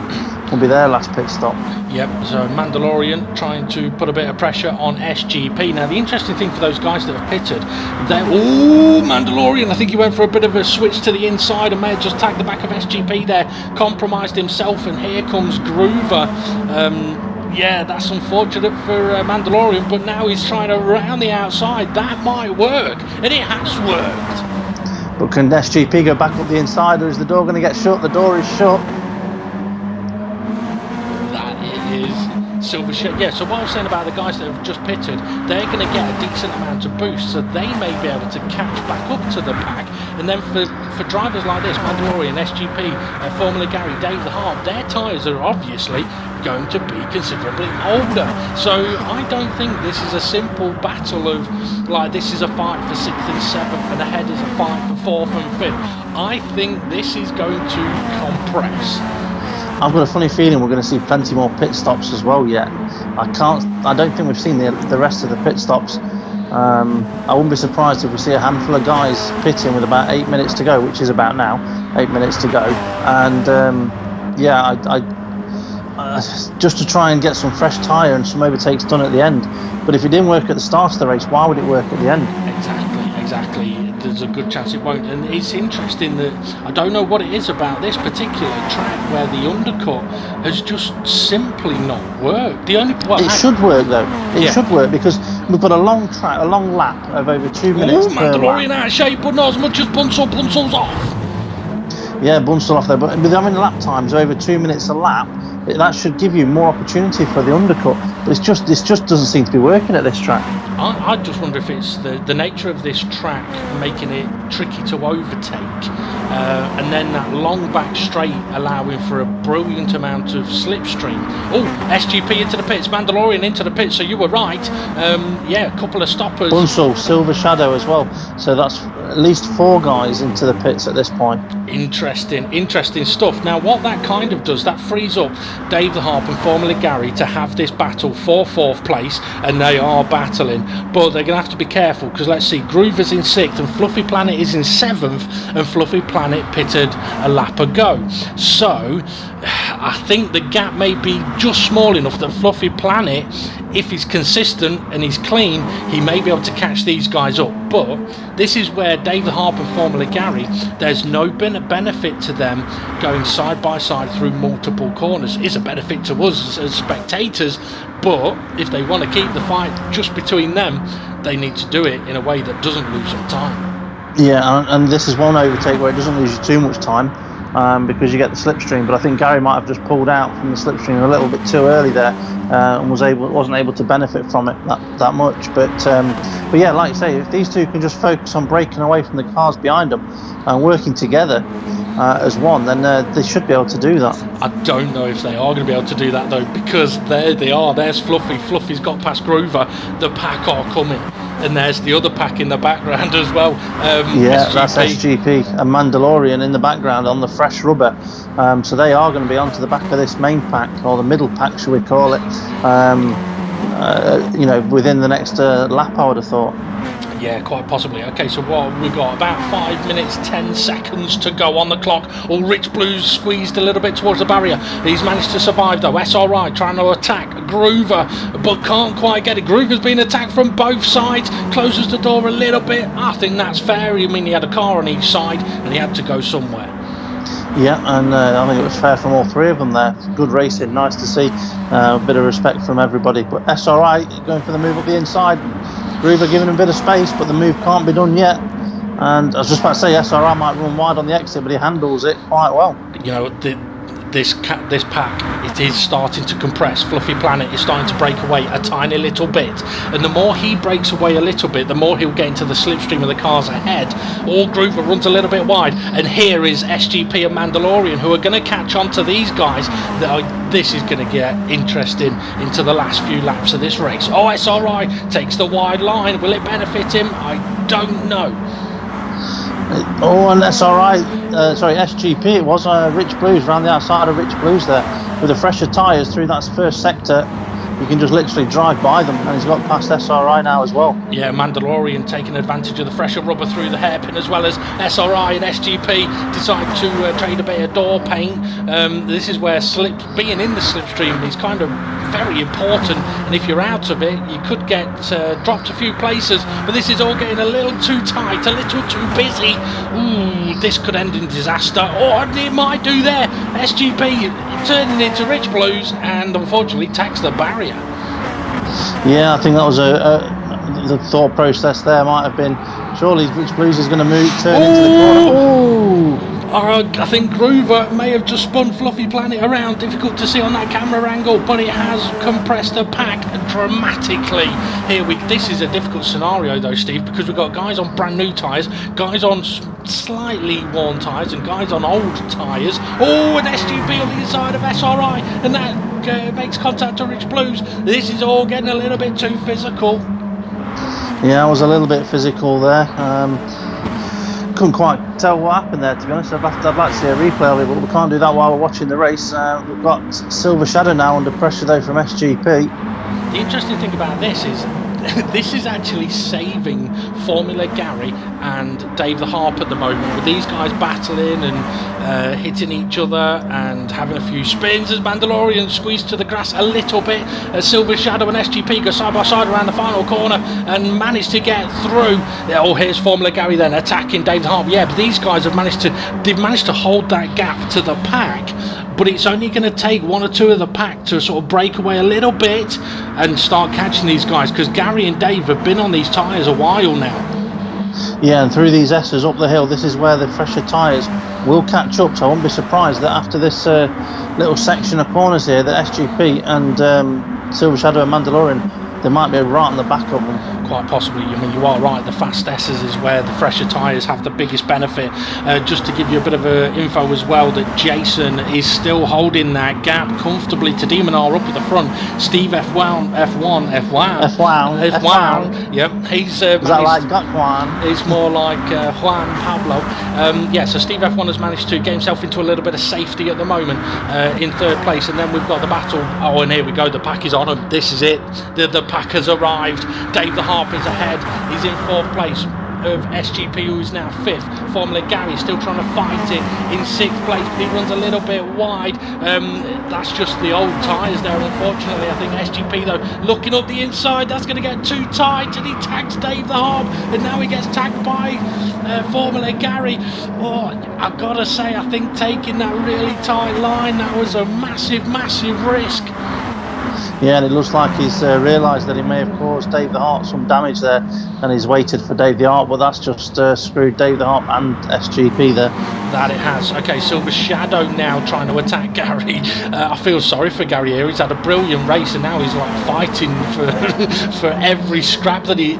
will be their last pit stop. Yep, so Mandalorian trying to put a bit of pressure on SGP. Now, the interesting thing for those guys that have pitted, Mandalorian, I think he went for a bit of a switch to the inside and may have just tagged the back of SGP there, compromised himself, and here comes Groover. Yeah, that's unfortunate for Mandalorian, but now he's trying to round the outside. That might work, and it has worked. But can SGP go back up the inside, or is the door going to get shut? The door is shut. Silver shit. Yeah, so what I was saying about the guys that have just pitted, they're going to get a decent amount of boost, so they may be able to catch back up to the pack. And then for drivers like this, Mandalorian, SGP, Formula Gary, Dave the Harp, their tyres are obviously going to be considerably older. So I don't think this is a simple battle of, like, this is a fight for 6th and 7th and ahead is a fight for 4th and 5th. I think this is going to compress. I've got a funny feeling we're going to see plenty more pit stops as well yet. I don't think we've seen the rest of the pit stops. I wouldn't be surprised if we see a handful of guys pitting with about 8 minutes to go, which is about now, 8 minutes to go. And just to try and get some fresh tyre and some overtakes done at the end. But if it didn't work at the start of the race, why would it work at the end? Exactly. There's a good chance it won't. And it's interesting that I don't know what it is about this particular track where the undercut has just simply not worked. It should work though. It should work because we've got a long track, a long lap of over 2 minutes. Mandalorian out of shape, but not as much as Bunsel's off. Yeah, Bunsel off there, but with having lap times over 2 minutes a lap, that should give you more opportunity for the undercut. But this just doesn't seem to be working at this track. I just wonder if it's the nature of this track making it tricky to overtake, and then that long back straight allowing for a brilliant amount of slipstream. Oh, SGP into the pits, Mandalorian into the pits, so you were right. A couple of stoppers. Bunsel, Silver Shadow as well. So that's at least 4 guys into the pits at this point. Interesting stuff. Now, what that kind of does, that frees up Dave the Harp and Formula Gary to have this battle for 4th place, and they are battling. But they're going to have to be careful because let's see, Groover's in 6th and Fluffy Planet is in 7th, and Fluffy Planet pitted a lap ago. So I think the gap may be just small enough that Fluffy Planet, if he's consistent and he's clean, he may be able to catch these guys up. But this is where Dave the Harp and Formula Gary, there's no benefit to them going side by side through multiple corners. It's a benefit to us as spectators, but if they want to keep the fight just between them, they need to do it in a way that doesn't lose them time. Yeah, and this is one overtake where it doesn't lose you too much time, because you get the slipstream. But I think Gary might have just pulled out from the slipstream a little bit too early there, and wasn't able to benefit from it that much. But yeah, like you say, if these two can just focus on breaking away from the cars behind them and working together as one, then they should be able to do that. I don't know if they are going to be able to do that though, because there they are. There's Fluffy. Fluffy's got past Groover. The pack are coming, and there's the other pack in the background as well. SGP. That's SGP and Mandalorian in the background on the fresh rubber. So they are going to be onto the back of this main pack, or the middle pack, shall we call it? Within the next lap, I would have thought. Yeah, quite possibly. Okay, so what we've got about 5 minutes 10 seconds to go on the clock. All Rich Blues squeezed a little bit towards the barrier. He's managed to survive though. SRI trying to attack Groover, but can't quite get it. Groover's been attacked from both sides. Closes the door a little bit. I think that's fair. I mean, he had a car on each side and he had to go somewhere. Yeah, and I think it was fair from all 3 of them there. Good racing, nice to see. A bit of respect from everybody. But SRI going for the move up the inside. Groover giving him a bit of space, but the move can't be done yet. And I was just about to say, SRI might run wide on the exit, but he handles it quite well. You know, this pack, it is starting to compress. Fluffy Planet is starting to break away a tiny little bit, and the more he breaks away a little bit, the more he'll get into the slipstream of the cars ahead. All Groover runs a little bit wide, and here is SGP and Mandalorian, who are going to catch on to these guys. This is going to get interesting into the last few laps of this race. Oh, SRI takes the wide line. Will it benefit him? I don't know. Oh, and SGP, it was Rich Blues, around the outside of Rich Blues there, with the fresher tyres through that first sector. you can just literally drive by them, and he's got past SRI now as well. Yeah, Mandalorian taking advantage of the fresher rubber through the hairpin, as well as SRI and SGP decide to trade a bit of door paint. This is where being in the slipstream is kind of very important, and if you're out of it, you could get dropped a few places, but this is all getting a little too tight, a little too busy. Ooh, this could end in disaster, or it might do there. SGP turning into Rich Blues and unfortunately tags the barrier. Yeah, I think that was the thought process there might have been, surely Rich Blues is going to turn into the corner. Ooh. I think Groover may have just spun Fluffy Planet around, difficult to see on that camera angle, but it has compressed the pack dramatically. This is a difficult scenario though, Steve, because we've got guys on brand new tyres, guys on slightly worn tyres, and guys on old tyres. Oh, an SGP on the inside of SRI, and that makes contact to Rich Blues. This is all getting a little bit too physical. Yeah, I was a little bit physical there. Couldn't quite tell what happened there, to be honest. I'd like to see a replay of it, but we can't do that while we're watching the race. We've got Silver Shadow now under pressure though from SGP. The interesting thing about this is this is actually saving Formula Gary and Dave the Harp at the moment, with these guys battling and hitting each other and having a few spins as Mandalorian squeezed to the grass a little bit, as Silver Shadow and SGP go side by side around the final corner and manage to get through. Oh, here's Formula Gary then attacking Dave the Harp. Yeah, but these guys have managed to hold that gap to the pack, but it's only going to take one or two of the pack to sort of break away a little bit and start catching these guys, because Gary and Dave have been on these tyres a while now. Yeah, and through these S's up the hill, this is where the fresher tyres will catch up, so I won't be surprised that after this little section of corners here, that SGP and Silver Shadow and Mandalorian, they might be right on the back of them. Quite possibly. I mean, you are right, the fast S's is where the fresher tyres have the biggest benefit. Just to give you a bit of info as well, that Jason is still holding that gap comfortably to Demonar up at the front. Steve F1. Yep, he's is that like Gokwan? It's more like Juan Pablo. Yeah, so Steve F1 has managed to get himself into a little bit of safety at the moment in third place, and then we've got the battle. Oh, and here we go, the pack is on him. This is it, the pack has arrived. Dave the Harp is ahead, he's in fourth place of SGP, who is now fifth. Formula Gary still trying to fight it in sixth place, but he runs a little bit wide. That's just the old tyres there, unfortunately. I think SGP though, looking up the inside, that's going to get too tight, and he tags Dave the Harp, and now he gets tagged by Formula Gary. Oh, I've got to say, I think taking that really tight line, that was a massive risk. Yeah, and it looks like he's realised that he may have caused Dave the Harp some damage there, and he's waited for Dave the Harp, but that's just screwed Dave the Harp and SGP there. That it has. Okay, Silver Shadow now trying to attack Gary. I feel sorry for Gary here. He's had a brilliant race, and now he's like fighting for every scrap that he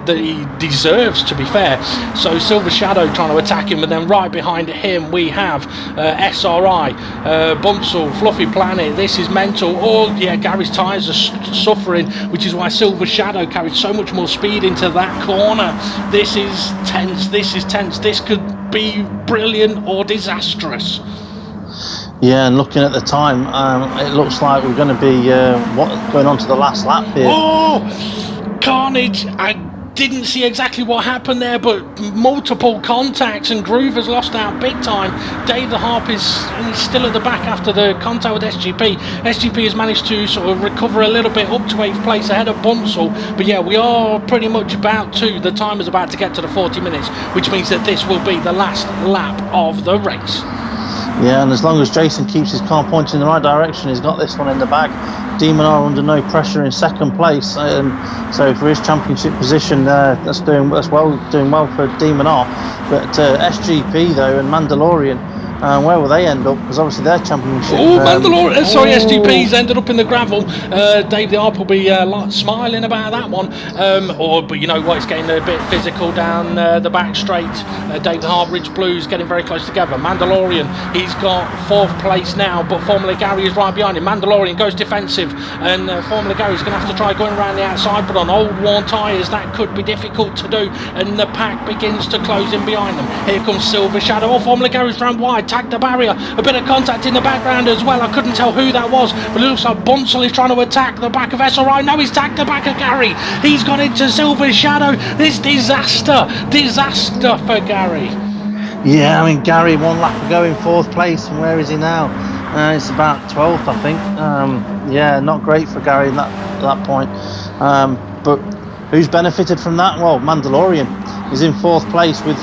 deserves, to be fair. So Silver Shadow trying to attack him, and then right behind him we have SRI, Bunsel, Fluffy Planet. This is mental. Oh yeah, Gary's tyres are suffering, which is why Silver Shadow carried so much more speed into that corner. This is tense. This could be brilliant or disastrous. Yeah, and looking at the time, it looks like we're going to be going on to the last lap here. Oh, carnage! I didn't see exactly what happened there, but multiple contacts, and Groove has lost out big time. Dave the Harp is still at the back after the contact with SGP. SGP has managed to sort of recover a little bit up to 8th place ahead of Bunsel, but yeah, we are pretty much the time is about to get to the 40 minutes, which means that this will be the last lap of the race. Yeah, and as long as Jason keeps his car pointing in the right direction, he's got this one in the bag. Demonar under no pressure in second place, so for his championship position, that's doing well for Demonar. But SGP though and Mandalorian, where will they end up? Because obviously their championship. Oh, Mandalorian! Sorry, SGP's ended up in the gravel. Dave the Harp will be smiling about that one. But you know what? It's getting a bit physical down the back straight. Dave the Harp, Rich Blues getting very close together. Mandalorian, he's got 4th place now, but Formula Gary is right behind him. Mandalorian goes defensive, and Formula Gary's going to have to try going around the outside, but on old worn tyres that could be difficult to do. And the pack begins to close in behind them. Here comes Silver Shadow. Oh, Formula Gary's round wide. attack the barrier. A bit of contact in the background as well. I couldn't tell who that was, but it looks like Bunsell is trying to attack the back of SRI. No, he's tagged the back of Gary. He's got into Silver's shadow. This disaster for Gary. Yeah, I mean, Gary, one lap ago in 4th place, and where is he now? It's about 12th, I think. Yeah, not great for Gary at that point. But who's benefited from that? Well, Mandalorian is in 4th place with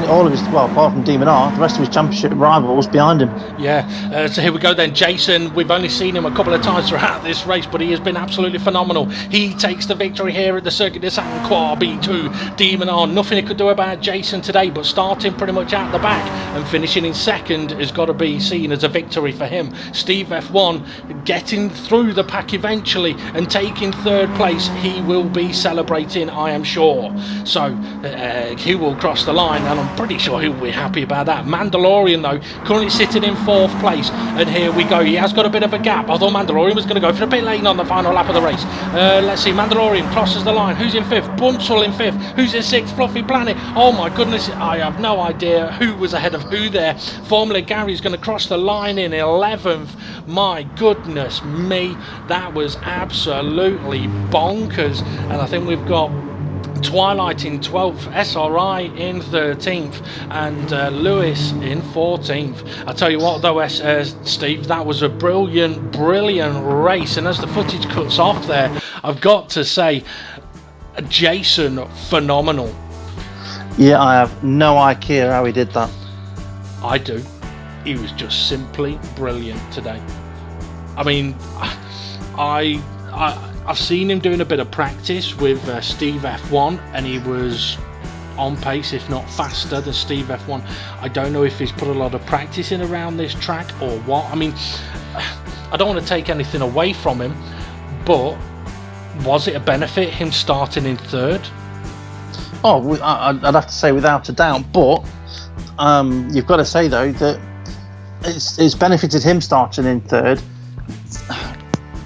all of his, well, apart from Demon R, the rest of his championship rivals behind him. Yeah, so here we go then. Jason, we've only seen him a couple of times throughout this race, but he has been absolutely phenomenal. He takes the victory here at the Circuit de Sainte-Croix B2. Demon R, nothing he could do about Jason today, but starting pretty much out the back and finishing in 2nd has got to be seen as a victory for him. Steve F1 getting through the pack eventually and taking 3rd place. He will be celebrating, I am sure. So he will cross the line, and I'm pretty sure he'll be happy about that. Mandalorian, though, currently sitting in 4th place, and here we go. He has got a bit of a gap. I thought Mandalorian was going to go for a pit lane on the final lap of the race. Let's see, Mandalorian crosses the line. Who's in 5th? Bunsell in 5th. Who's in 6th? Fluffy Planet. Oh my goodness, I have no idea who was ahead of who there. Formula Gary's going to cross the line in 11th. My goodness me, that was absolutely bonkers. And I think we've got Twilight in 12th, SRI in 13th, and Lewis in 14th. I tell you what though, Steve, that was a brilliant race, and as the footage cuts off there, I've got to say, Jason, phenomenal. Yeah, I have no idea how he did that. I do. He was just simply brilliant today. I mean, I've seen him doing a bit of practice with Steve F1, and he was on pace, if not faster than Steve F1. I don't know if he's put a lot of practice in around this track or what. I mean, I don't want to take anything away from him, but was it a benefit him starting in 3rd? Oh, I'd have to say without a doubt, but you've got to say though that it's benefited him starting in 3rd,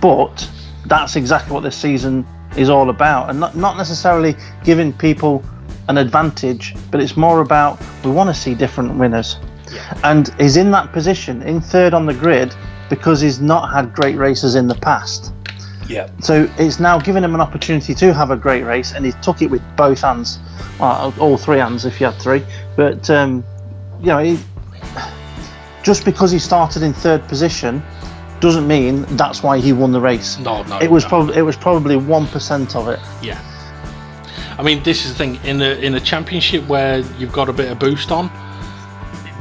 but that's exactly what this season is all about, and not necessarily giving people an advantage, but it's more about we want to see different winners. Yeah. And he's in that position in 3rd on the grid because he's not had great races in the past. Yeah. So it's now giving him an opportunity to have a great race, and he took it with both hands, all 3 hands if you had 3. But you know, just because he started in 3rd position doesn't mean that's why he won the race. No. It was probably 1% of it. Yeah. I mean, this is the thing in a championship where you've got a bit of boost on,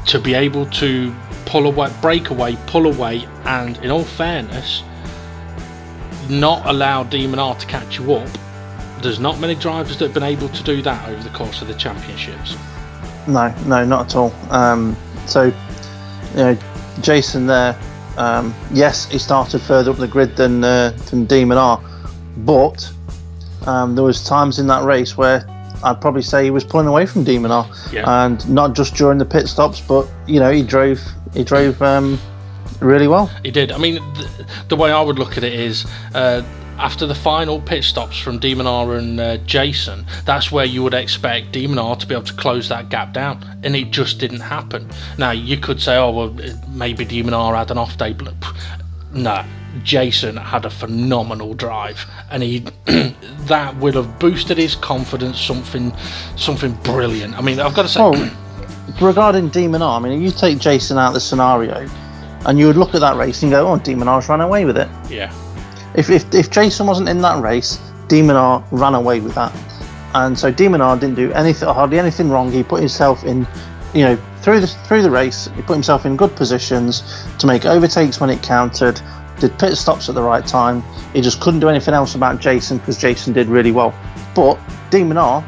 to be able to pull away, and in all fairness, not allow Demon R to catch you up. There's not many drivers that have been able to do that over the course of the championships. No, not at all. So, you know, Jason there. Yes, he started further up the grid than Demon R, but there was times in that race where I'd probably say he was pulling away from Demon R, and not just during the pit stops, but you know, he drove really well. He did. I mean, the way I would look at it is, after the final pit stops from Demon R and Jason, that's where you would expect Demon R to be able to close that gap down, and it just didn't happen. Now, you could say, oh, well, maybe Demon R had an off day, but no, Jason had a phenomenal drive, and he that would have boosted his confidence, something brilliant. I mean, I've got to say... regarding Demon R, I mean, you take Jason out of the scenario, and you would look at that race and go, oh, Demon R's ran away with it. Yeah. If Jason wasn't in that race, Demon R ran away with that, and so Demon R didn't do hardly anything wrong. He put himself in, you know, through the race, he put himself in good positions to make overtakes when it counted, did pit stops at the right time. He just couldn't do anything else about Jason because Jason did really well. But Demon R,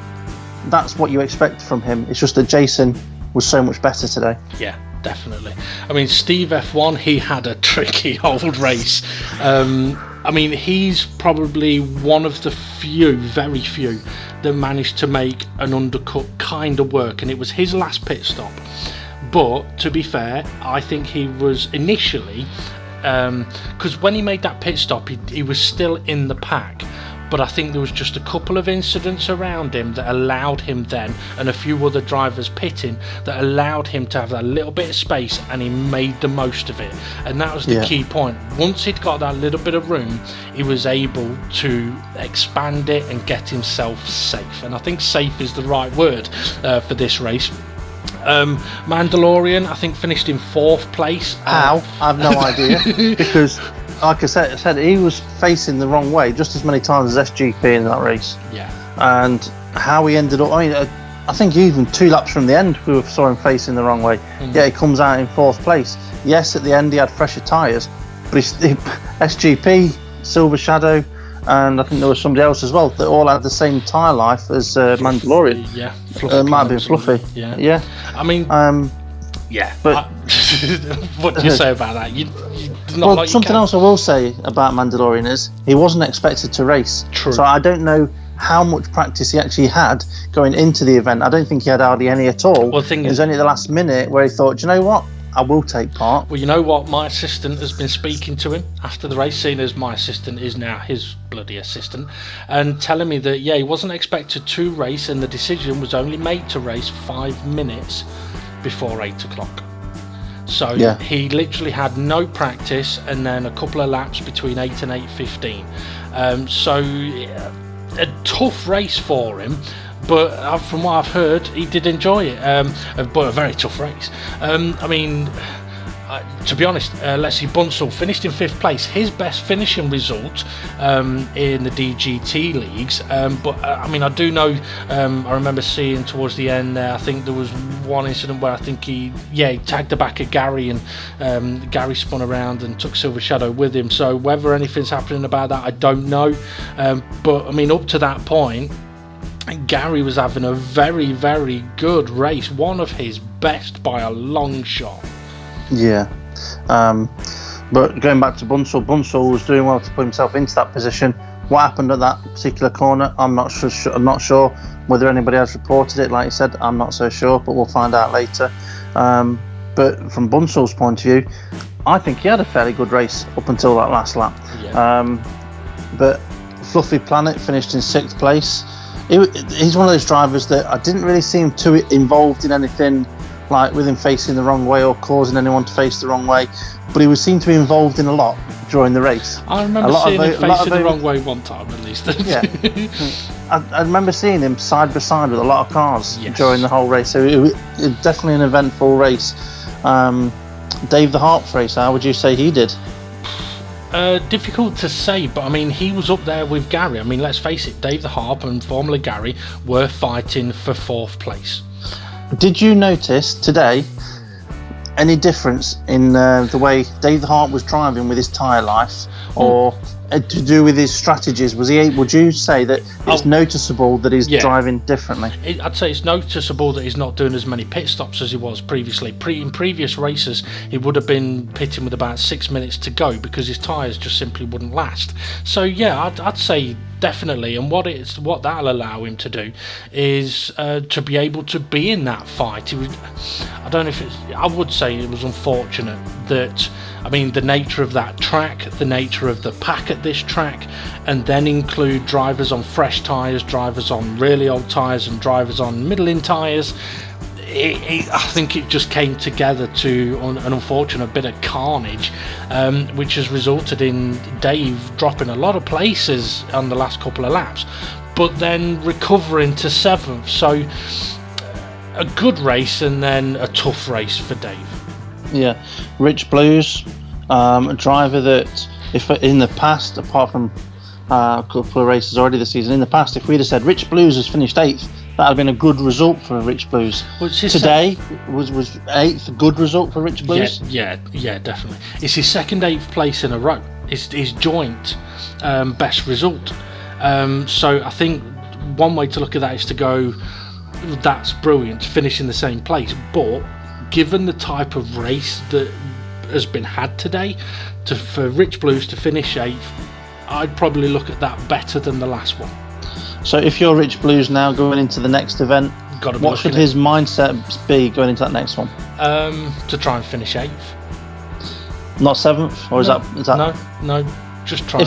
that's what you expect from him. It's just that Jason was so much better today. Yeah. Definitely. I mean, Steve F1, he had a tricky old race. I mean, he's probably one of the very few, that managed to make an undercut kind of work, and it was his last pit stop. But to be fair, I think he was initially, because when he made that pit stop, he was still in the pack. but I think there was just a couple of incidents around him that allowed him then, and a few other drivers pitting, that allowed him to have that little bit of space, and he made the most of it. And that was the key point. Once he'd got that little bit of room, he was able to expand it and get himself safe, and I think safe is the right word for this race. Mandalorian, I think, finished in 4th place. How? I have no idea, because like I said, he was facing the wrong way just as many times as SGP in that race. Yeah. And how he ended up, I mean, I think even 2 laps from the end we saw him facing the wrong way. Yeah, he comes out in 4th place. Yes, at the end he had fresher tyres, but SGP, Silver Shadow, and I think there was somebody else as well that all had the same tyre life as Mandalorian. Yeah, might have been Fluffy. Yeah. I mean, yeah. But what do you say about that? Something else I will say about Mandalorian is he wasn't expected to race. True. So I don't know how much practice he actually had going into the event. I don't think he had hardly any at all. Well, it was only at the last minute where he thought, do you know what? I will take part. Well, you know what? My assistant has been speaking to him after the race, seeing as my assistant is now his bloody assistant, and telling me that, he wasn't expected to race, and the decision was only made to race 5 minutes before 8 o'clock. So he literally had no practice, and then a couple of laps between 8 and 8:15. So a tough race for him. But from what I've heard, he did enjoy it. But a very tough race. I mean, to be honest, Leslie Bunsell finished in 5th place, his best finishing result in the DGT leagues. But I mean, I do know, I remember seeing towards the end there, I think there was one incident where I think he tagged the back of Gary, and Gary spun around and took Silver Shadow with him. So whether anything's happening about that, I don't know. But I mean, up to that point, Gary was having a very, very good race, one of his best by a long shot. Yeah. But going back to Bunsell was doing well to put himself into that position. What happened at that particular corner, I'm not sure whether anybody has reported it. Like you said, I'm not so sure, but we'll find out later. But from Bunsell's point of view, I think he had a fairly good race up until that last lap. But Fluffy Planet finished in 6th place. He's one of those drivers that I didn't really see him too involved in anything, like with him facing the wrong way or causing anyone to face the wrong way, but he seemed to be involved in a lot during the race. I remember seeing him facing the wrong way one time at least. I remember seeing him side by side with a lot of cars during the whole race, so it was definitely an eventful race. Dave the Harp's race, how would you say he did? Difficult to say, but I mean, he was up there with Gary. I mean, let's face it, Dave the Harp and formerly Gary were fighting for 4th place. Did you notice today any difference in the way Dave the Harp was driving with his tyre life, or to do with his strategies? Would you say that it's noticeable that he's driving differently? I'd say it's noticeable that he's not doing as many pit stops as he was previously. In previous races, he would have been pitting with about 6 minutes to go because his tyres just simply wouldn't last. So I'd say definitely, and what that'll allow him to do is to be able to be in that fight. I don't know if I would say it was unfortunate that, I mean, the nature of that track, the nature of the pack at this track, and then include drivers on fresh tyres, drivers on really old tyres, and drivers on middling tyres. I think it just came together to an unfortunate bit of carnage, which has resulted in Dave dropping a lot of places on the last couple of laps, but then recovering to 7th. So a good race and then a tough race for Dave. Yeah, Rich Blues, a driver that, if in the past, apart from a couple of races already this season, in the past, if we'd have said Rich Blues has finished 8th, that would have been a good result for Rich Blues. Today was 8th a good result for Rich Blues? Yeah, definitely. It's his second 8th place in a row. It's his joint best result. So I think one way to look at that is to go, that's brilliant, finish in the same place. But given the type of race that has been had today, for Rich Blues to finish 8th, I'd probably look at that better than the last one. So if you're Rich Blues now going into the next event, what should his mindset be going into that next one? To try and finish 8th. Not 7th, or is that? No, just try.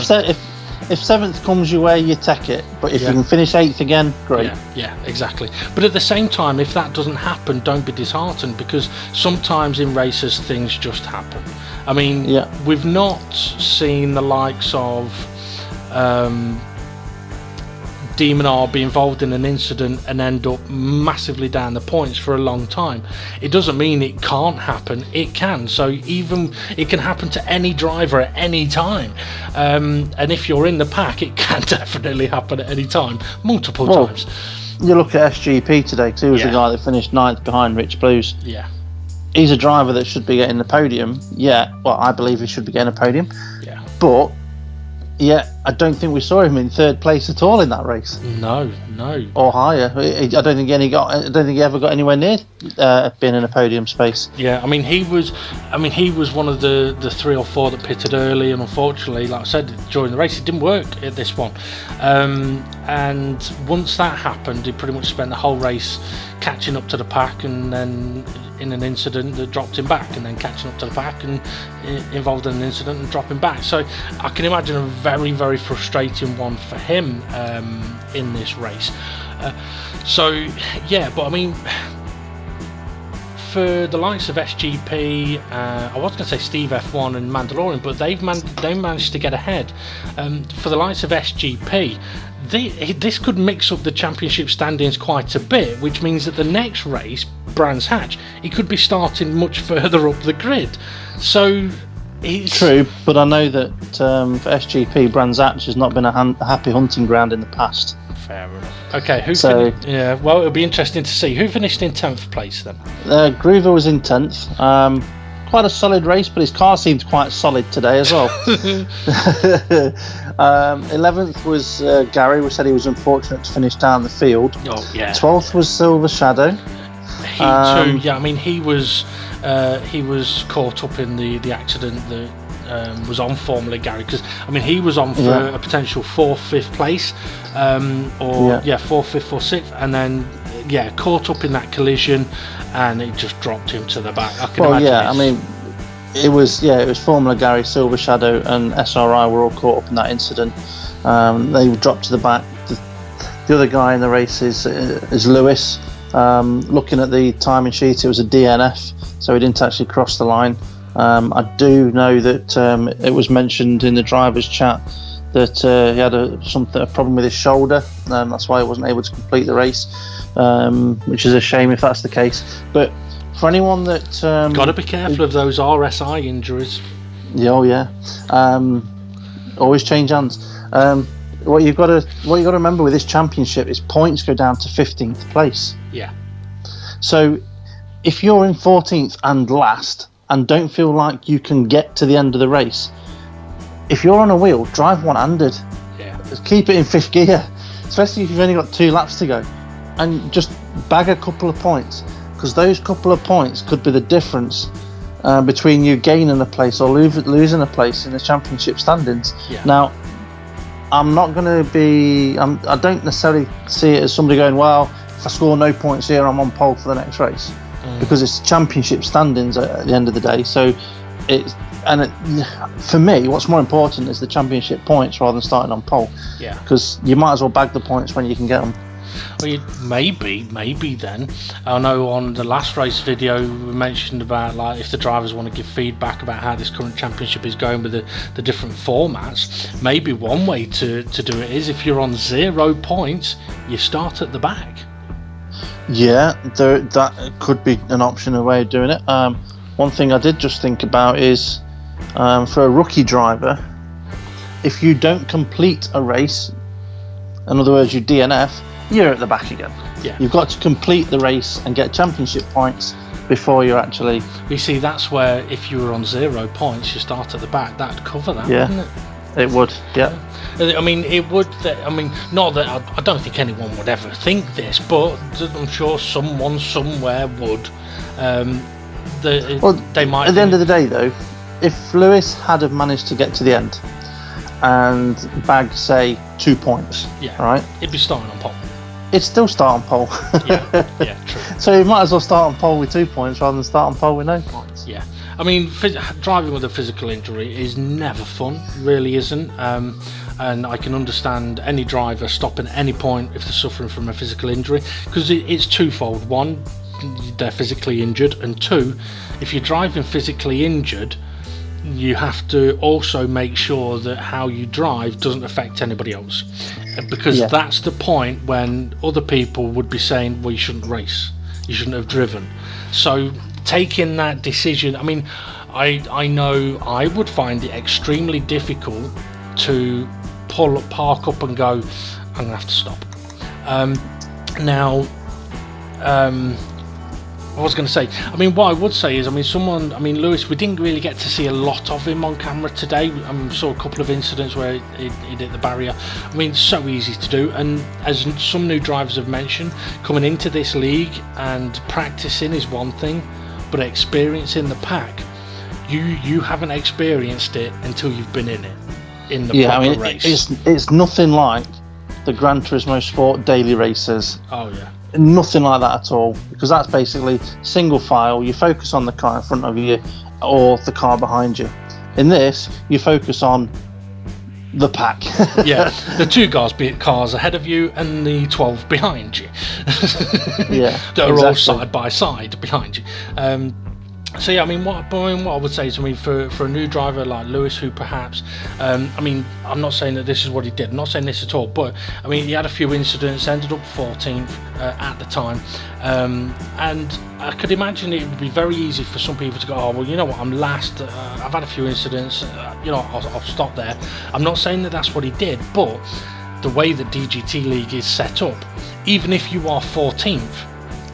if 7th comes your way, you take it. But if you can finish 8th again, great. Yeah, exactly. But at the same time, if that doesn't happen, don't be disheartened, because sometimes in races things just happen. I mean, we've not seen the likes of Demon R be involved in an incident and end up massively down the points for a long time. It doesn't mean it can't happen. It can. So even it can happen to any driver at any time. And if you're in the pack, it can definitely happen at any time, multiple times. You look at SGP today, because he was the guy that finished 9th behind Rich Blues. Yeah. He's a driver that should be getting the podium. Yeah, well, I believe he should be getting a podium. Yeah. But I don't think we saw him in 3rd place at all in that race. No. Or higher. I don't think he ever got anywhere near being in a podium space. Yeah, I mean he was one of the 3 or 4 that pitted early, and unfortunately, like I said, during the race it didn't work at this one. And once that happened, he pretty much spent the whole race catching up to the pack, and then in an incident that dropped him back, and then catching up to the pack and involved in an incident and dropping back. So I can imagine a very, very frustrating one for him in this race. But I mean, for the likes of SGP, I was going to say Steve F1 and Mandalorian, but they managed to get ahead. For the likes of SGP, this could mix up the championship standings quite a bit, which means that the next race, Brands Hatch, he could be starting much further up the grid. So it's true, but I know that for SGP, Brands Hatch has not been a happy hunting ground in the past. Fair enough. Okay, well, it'll be interesting to see who finished in 10th place then. GR3EVO was in 10th. Quite a solid race, but his car seemed quite solid today as well. 11th was Gary. We said he was unfortunate to finish down the field. 12th was Silver Shadow. He too. Yeah, I mean he was caught up in the accident that was on Formula Gary, because I mean he was on for a potential 4th, 5th place, 4th, 5th or 6th, and then caught up in that collision, and it just dropped him to the back. I can imagine. I mean it was Formula Gary, Silver Shadow and SRI were all caught up in that incident. They dropped to the back. The other guy in the race is Lewis. Looking at the timing sheet, it was a DNF, so he didn't actually cross the line. I do know that it was mentioned in the driver's chat that he had a problem with his shoulder, and that's why he wasn't able to complete the race, which is a shame if that's the case. But for anyone that got to be careful of those RSI injuries. Always change hands. What you've got to remember with this championship is points go down to 15th place. Yeah. So if you're in 14th and last and don't feel like you can get to the end of the race, if you're on a wheel, drive one-handed. Yeah. Keep it in 5th gear, especially if you've only got 2 laps to go, and just bag a couple of points, because those couple of points could be the difference between you gaining a place or losing a place in the championship standings. Yeah. Now, I'm not going to be. I don't necessarily see it as somebody going, well, if I score no points here, I'm on pole for the next race, because it's championship standings at the end of the day. So for me, what's more important is the championship points rather than starting on pole. Yeah. Because you might as well bag the points when you can get them. Well, maybe then. I know on the last race video we mentioned about, like, if the drivers want to give feedback about how this current championship is going with the different formats, maybe one way to do it is if you're on 0 points, you start at the back. Yeah, that could be an option, a way of doing it. One thing I did just think about is for a rookie driver, if you don't complete a race, in other words, you DNF, you're at the back again. Yeah. You've got to complete the race and get championship points before you're actually. You see, that's where if you were on 0 points, you start at the back. That'd cover that, wouldn't it? It would, yeah. I mean, it would. I mean, not that I don't think anyone would ever think this, but I'm sure someone somewhere would. They might. At the end of the day, though, if Lewis had have managed to get to the end and bag, say, 2 points, right? It'd be starting on pole. It'd still start on pole. Yeah, true. So you might as well start on pole with 2 points rather than start on pole with no points. Yeah. I mean, driving with a physical injury is never fun, really isn't. And I can understand any driver stopping at any point if they're suffering from a physical injury, because it's twofold. One, they're physically injured, and two, if you're driving physically injured, you have to also make sure that how you drive doesn't affect anybody else, because that's the point when other people would be saying, well, you shouldn't race, you shouldn't have driven. So taking that decision, I mean, I know I would find it extremely difficult to park up and go, I'm gonna have to stop. I was going to say, I mean, what I would say is, I mean, Lewis, we didn't really get to see a lot of him on camera today. I saw a couple of incidents where he hit the barrier. I mean, it's so easy to do, and as some new drivers have mentioned, coming into this league and practicing is one thing, but experiencing the pack, you haven't experienced it until you've been in it, in the proper race. It's nothing like the Gran Turismo Sport daily races. Oh yeah. Nothing like that at all, because that's basically single file. You focus on the car in front of you or the car behind you. In this, you focus on the pack. Yeah, the two cars ahead of you and the 12 behind you. Yeah, that are all side by side behind you. So yeah, I mean, what I would say is, I mean, for a new driver like Lewis, who perhaps, I mean, I'm not saying that this is what he did, I'm not saying this at all, but I mean, he had a few incidents, ended up 14th at the time, and I could imagine it would be very easy for some people to go, oh well, you know what, I'm last, I've had a few incidents, you know, I'll stop there. I'm not saying that that's what he did, but the way the DGT League is set up, even if you are 14th,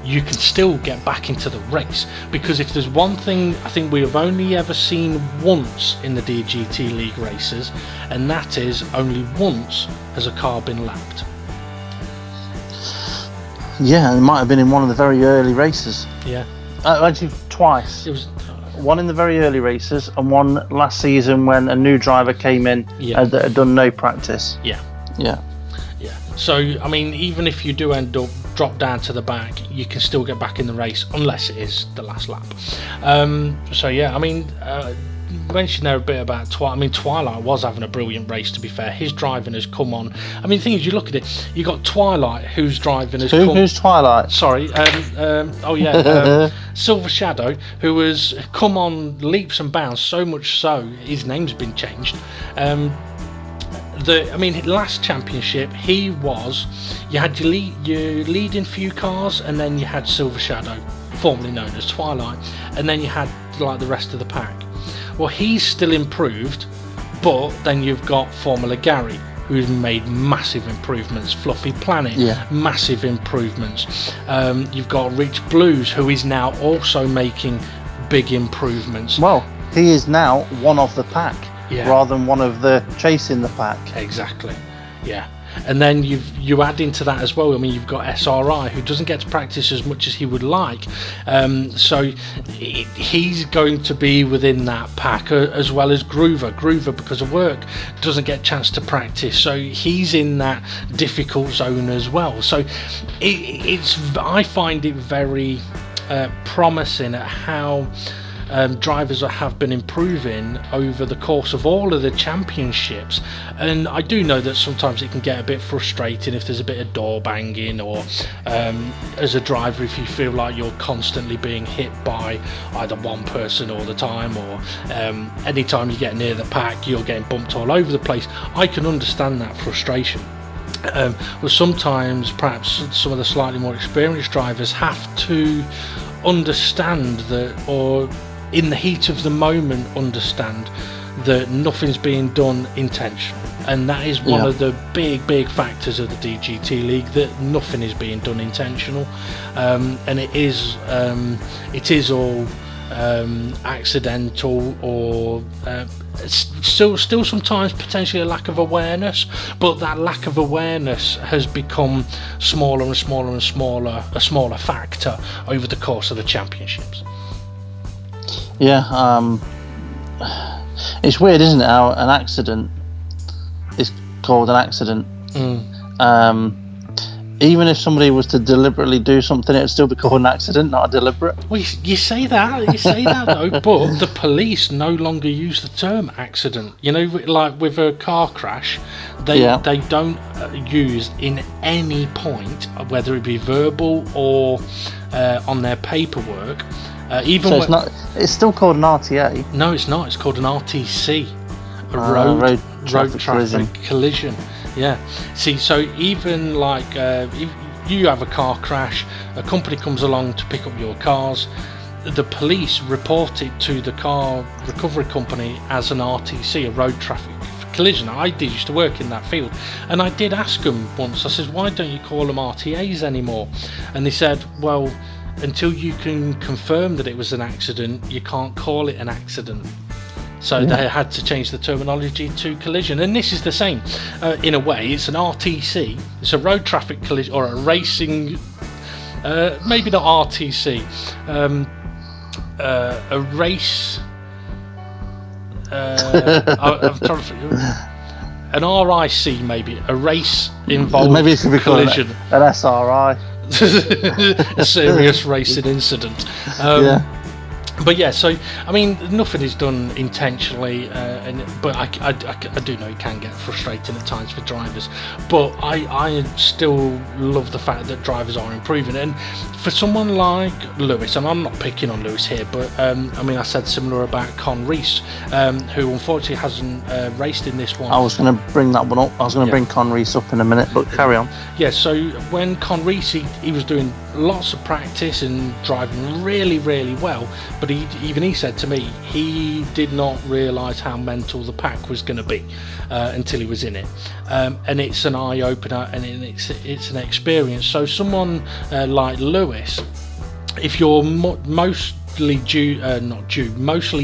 you can still get back into the race, because if there's one thing I think we have only ever seen once in the DGT League races, and that is only once has a car been lapped. Yeah, it might have been in one of the very early races. Yeah. Actually, twice. It was one in the very early races, and one last season when a new driver came in that had done no practice. Yeah. Yeah. Yeah. So, I mean, even if you do end up drop down to the back, you can still get back in the race unless it is the last lap. So yeah, I mean, mentioned there a bit about Twilight was having a brilliant race, to be fair. His driving has come on. I mean, the thing is, you look at it, you got Twilight who's driving has come. Who's Twilight? Sorry, Silver Shadow, who has come on leaps and bounds, so much so his name's been changed. Last championship, you had your leading few cars, and then you had Silver Shadow, formerly known as Twilight, and then you had like the rest of the pack. Well, he's still improved, but then you've got Formula Gary, who's made massive improvements. Fluffy Planet, massive improvements. You've got Rich Blues, who is now also making big improvements. Well, he is now one of the pack. Yeah. Rather than one of the chasing the pack. Exactly. Yeah. And then you add into that as well, I mean, you've got SRI, who doesn't get to practice as much as he would like, so he's going to be within that pack, as well as Groover, because of work, doesn't get a chance to practice, so he's in that difficult zone as well. So I find it very promising at how drivers have been improving over the course of all of the championships. And I do know that sometimes it can get a bit frustrating if there's a bit of door banging, or as a driver, if you feel like you're constantly being hit by either one person all the time, or anytime you get near the pack you're getting bumped all over the place. I can understand that frustration. But sometimes perhaps some of the slightly more experienced drivers have to understand that, or in the heat of the moment understand that nothing's being done intentional, and that is one of the big factors of the DGT League, that nothing is being done intentional, and it is all accidental, or still sometimes potentially a lack of awareness, but that lack of awareness has become smaller and smaller and smaller, a smaller factor over the course of the championships. It's weird, isn't it, how an accident is called an accident. even if somebody was to deliberately do something, it would still be called an accident, not a deliberate. Well, you say that though, but the police no longer use the term accident. You know, like with a car crash, they don't use in any point, whether it be verbal or on their paperwork. Even so it's still called an RTA. No, it's not. It's called an RTC, a road traffic collision. Yeah. See, so even like if you have a car crash, a company comes along to pick up your cars, the police report it to the car recovery company as an RTC, a road traffic collision. I used to work in that field, and I did ask them once, I said, why don't you call them RTAs anymore? And they said, well, until you can confirm that it was an accident, you can't call it an accident. So they had to change the terminology to collision, and this is the same. In a way, it's an RTC. It's a road traffic collision, or a racing. Maybe not RTC. A race. I'm trying to figure. An RIC, maybe a race involved maybe it could be collision. An SRI. A serious racing incident. But yeah, so I mean, nothing is done intentionally, but I do know it can get frustrating at times for drivers. But I still love the fact that drivers are improving. And for someone like Lewis, and I'm not picking on Lewis here, but I mean, I said similar about Con Rees, who unfortunately hasn't raced in this one. I was going to bring that one up. I was going to bring Con Rees up in a minute, but carry on. Yeah, so when Con Rees, he was doing lots of practice and driving really, really well, but he said to me he did not realise how mental the pack was going to be until he was in it, and it's an eye opener, and it's an experience. So someone like Lewis, if you're mostly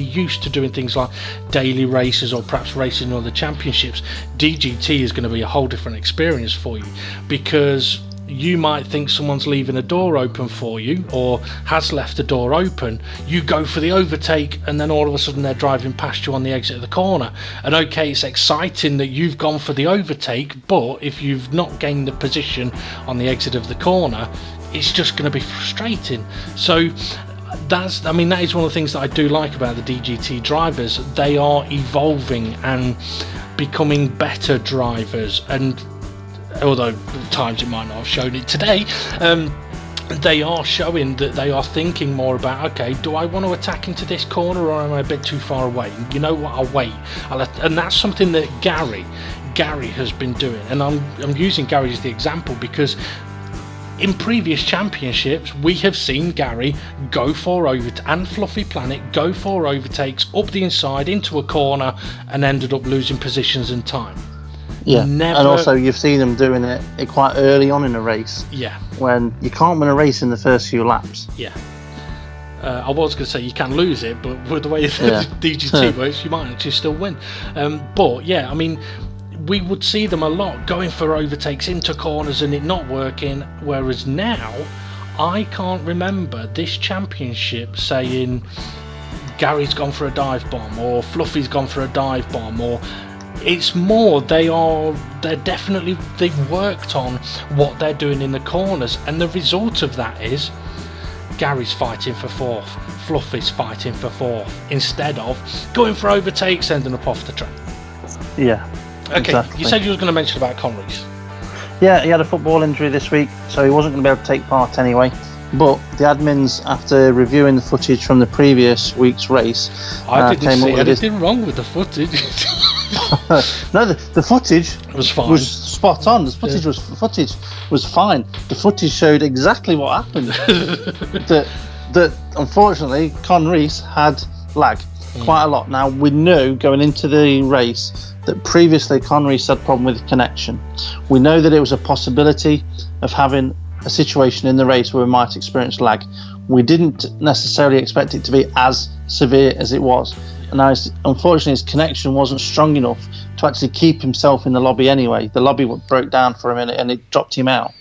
used to doing things like daily races or perhaps racing in other championships, DGT is going to be a whole different experience for you, because you might think someone's leaving a door open for you or has left the door open. You go for the overtake, and then all of a sudden they're driving past you on the exit of the corner. And okay, it's exciting that you've gone for the overtake, but if you've not gained the position on the exit of the corner, it's just going to be frustrating. So that is one of the things that I do like about the DGT drivers. They are evolving and becoming better drivers, and although at times it might not have shown it today, they are showing that they are thinking more about, okay, do I want to attack into this corner, or am I a bit too far away? You know what, I'll wait. And that's something that Gary has been doing, and I'm using Gary as the example because in previous championships we have seen Gary go for and Fluffy Planet go for overtakes up the inside into a corner and ended up losing positions and time. Yeah, and also you've seen them doing it quite early on in a race. Yeah. When you can't win a race in the first few laps. Yeah. I was going to say you can lose it, but with the way DGT works, you might actually still win. But yeah, I mean, we would see them a lot going for overtakes into corners and it not working, whereas now I can't remember this championship saying Gary's gone for a dive bomb or Fluffy's gone for a dive bomb, or it's more they've worked on what they're doing in the corners, and the result of that is Gary's fighting for fourth, Fluffy's fighting for fourth, instead of going for overtakes, ending up off the track. Yeah. Okay, exactly. You said you were going to mention about Con Rees. Yeah, he had a football injury this week, so he wasn't going to be able to take part anyway. But the admins, after reviewing the footage from the previous week's race, I didn't see anything wrong with the footage. No, the footage was fine. Was spot on. The footage was fine. The footage showed exactly what happened. that unfortunately Con Rees had lag quite a lot. Now we knew going into the race that previously Con Rees had a problem with connection. We know that it was a possibility of having a situation in the race where we might experience lag. We didn't necessarily expect it to be as severe as it was. And now, unfortunately, his connection wasn't strong enough to actually keep himself in the lobby anyway. The lobby broke down for a minute and it dropped him out.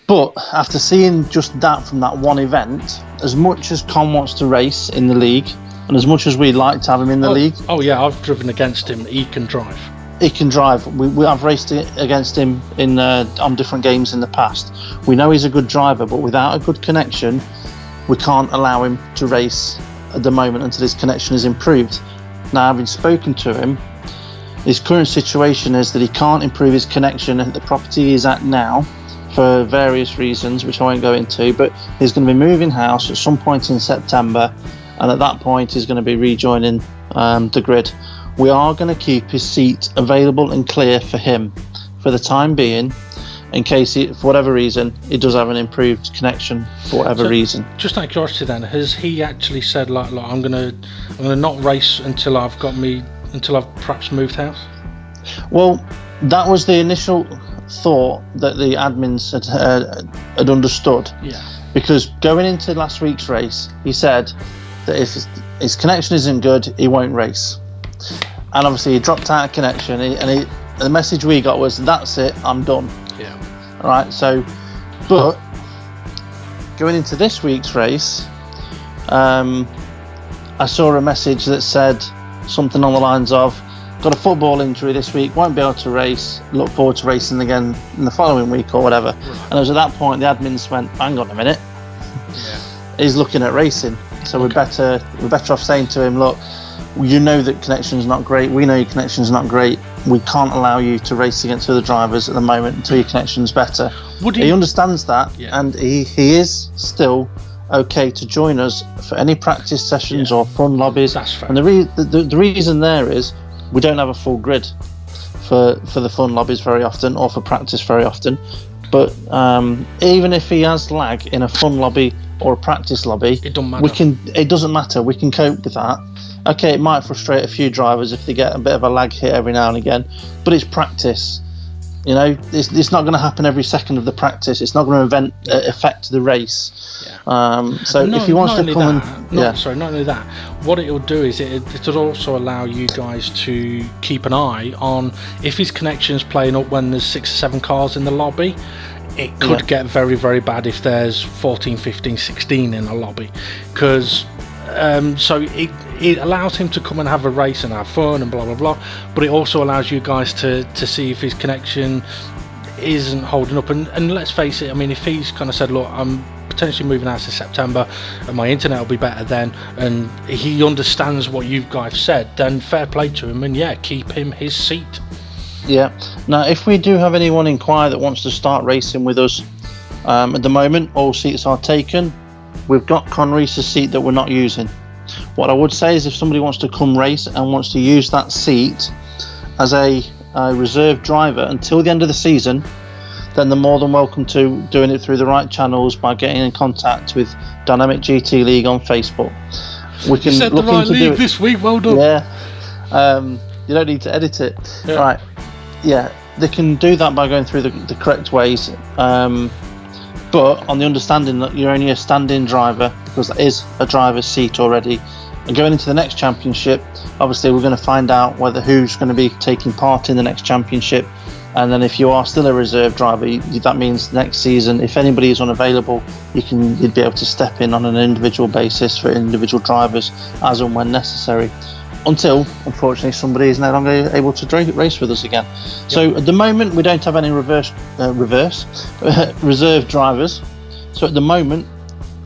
But after seeing just that from that one event, as much as Con wants to race in the league, and as much as we'd like to have him in the league... Oh yeah, I've driven against him. He can drive. he can drive. I've raced against him on different games in the past. We know he's a good driver, but without a good connection, we can't allow him to race at the moment until his connection is improved. Now, having spoken to him, his current situation is that he can't improve his connection at the property he's at now for various reasons, which I won't go into, but he's going to be moving house at some point in September, and at that point he's going to be rejoining the grid. We are going to keep his seat available and clear for him for the time being, in case he, for whatever reason, he does have an improved connection for whatever reason. Just out of curiosity, then, has he actually said like I'm gonna not race until I've perhaps moved house? Well, that was the initial thought that the admins had understood. Yeah. Because going into last week's race, he said that if his connection isn't good, he won't race. And obviously he dropped out of connection, the message we got was, that's it, I'm done. Yeah. Right, so, but going into this week's race, I saw a message that said something on the lines of, got a football injury this week, won't be able to race, look forward to racing again in the following week or whatever. And it was at that point the admins went, hang on a minute, he's looking at racing, so we're better off saying to him, look, you know that connection's not great, we know your connection's not great, we can't allow you to race against other drivers at the moment until your connection's better. He understands that, and he is still okay to join us for any practice sessions or fun lobbies. That's fair. And the reason there is we don't have a full grid for the fun lobbies very often, or for practice very often. But even if he has lag in a fun lobby or a practice lobby, it doesn't matter. It doesn't matter. We can cope with that. Okay, it might frustrate a few drivers if they get a bit of a lag hit every now and again, but it's practice. You know, it's not going to happen every second of the practice. It's not going to affect the race. Yeah. So if he wants to come not only that, what it'll do is it'll also allow you guys to keep an eye on if his connection's playing up when there's 6 or 7 cars in the lobby. It could get very, very bad if there's 14, 15, 16 in a lobby, because so it allows him to come and have a race and have fun and blah blah blah, but it also allows you guys to see if his connection isn't holding up. And let's face it, I mean, if he's kind of said, look, I'm potentially moving out in September and my internet will be better then, and he understands what you guys said, then fair play to him, and keep him his seat. Yeah. Now, if we do have anyone inquire that wants to start racing with us, at the moment all seats are taken. We've got Conree's seat that we're not using. What I would say is if somebody wants to come race and wants to use that seat as a reserve driver until the end of the season, then they're more than welcome to doing it through the right channels by getting in contact with Dynamic GT League on Facebook. We can said look the right into league this week, well done. Yeah. You don't need to edit it. Yeah. Right. Yeah, they can do that by going through the correct ways. But on the understanding that you're only a stand-in driver, because that is a driver's seat already. And going into the next championship, obviously we're going to find out who's going to be taking part in the next championship. And then if you are still a reserve driver, that means next season, if anybody is unavailable, you'd be able to step in on an individual basis for individual drivers as and when necessary. Until, unfortunately, somebody is no longer able to race with us again. Yep. So at the moment, we don't have any reserve drivers. So at the moment,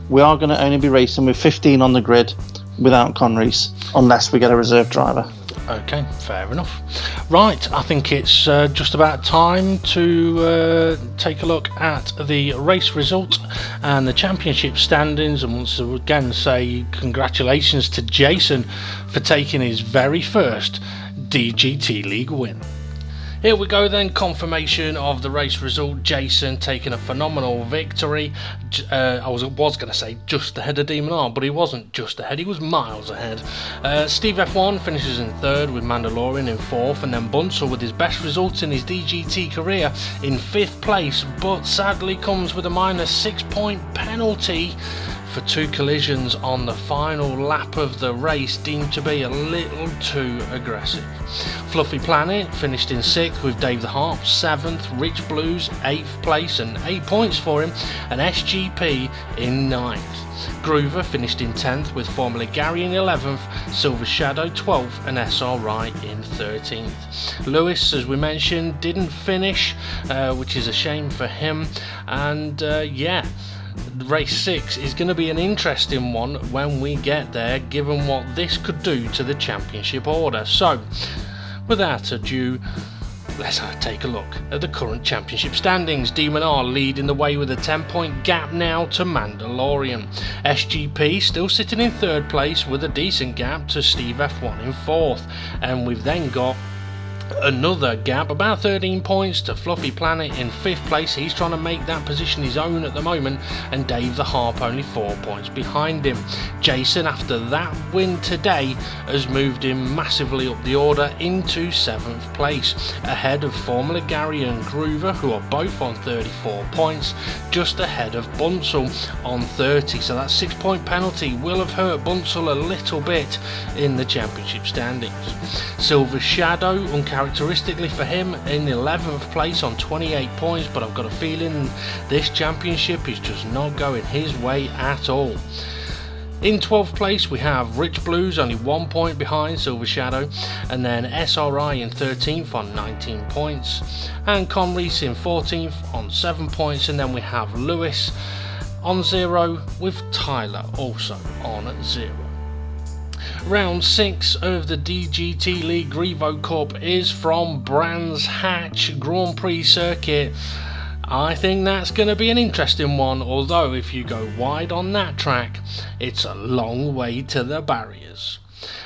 we are going to only be racing with 15 on the grid without Conrees, unless we get a reserve driver. Okay, fair enough. Right, I think it's just about time to take a look at the race result and the championship standings, and once again say congratulations to Jason for taking his very first DGT League win. Here we go then, confirmation of the race result. Jason taking a phenomenal victory. I was going to say just ahead of Demon R, but he wasn't just ahead, he was miles ahead. Steve F1 finishes in 3rd with Mandalorian in 4th, and then Bunsell with his best results in his DGT career in 5th place, but sadly comes with a -6 point penalty for 2 collisions on the final lap of the race deemed to be a little too aggressive. Fluffy Planet finished in 6th with Dave the Harp 7th, Rich Blues 8th place and 8 points for him, and SGP in 9th. Groover finished in 10th with Formula Gary in 11th, Silver Shadow 12th and SRI in 13th. Lewis, as we mentioned, didn't finish, which is a shame for him, and yeah, race 6 is going to be an interesting one when we get there, given what this could do to the championship order. So without ado, let's take a look at the current championship standings. Demon R leading the way with a 10-point gap now to Mandalorian. SGP still sitting in 3rd place with a decent gap to Steve F1 in 4th. And we've then got another gap, about 13 points, to Fluffy Planet in 5th place. He's trying to make that position his own at the moment, and Dave the Harp only 4 points behind him. Jason, after that win today, has moved him massively up the order into 7th place, ahead of Formula Gary and Groover, who are both on 34 points, just ahead of Bunsell on 30. So that 6-point penalty will have hurt Bunsell a little bit in the championship standings. Silver Shadow, uncharacteristically for him, in 11th place on 28 points, but I've got a feeling this championship is just not going his way at all. In 12th place we have Rich Blues, only 1 point behind Silver Shadow, and then SRI in 13th on 19 points, and Conreese in 14th on 7 points, and then we have Lewis on 0 with Tyler also on 0. Round 6 of the DGT League GR3EVO Cup is from Brands Hatch Grand Prix circuit. I think that's going to be an interesting one, although if you go wide on that track, it's a long way to the barriers.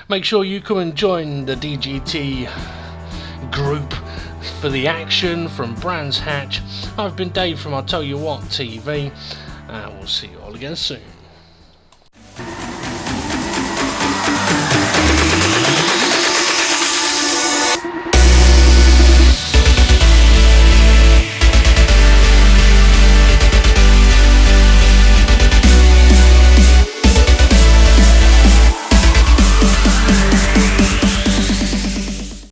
Make sure you come and join the DGT group for the action from Brands Hatch. I've been Dave from I'll Tell You What TV, and we'll see you all again soon.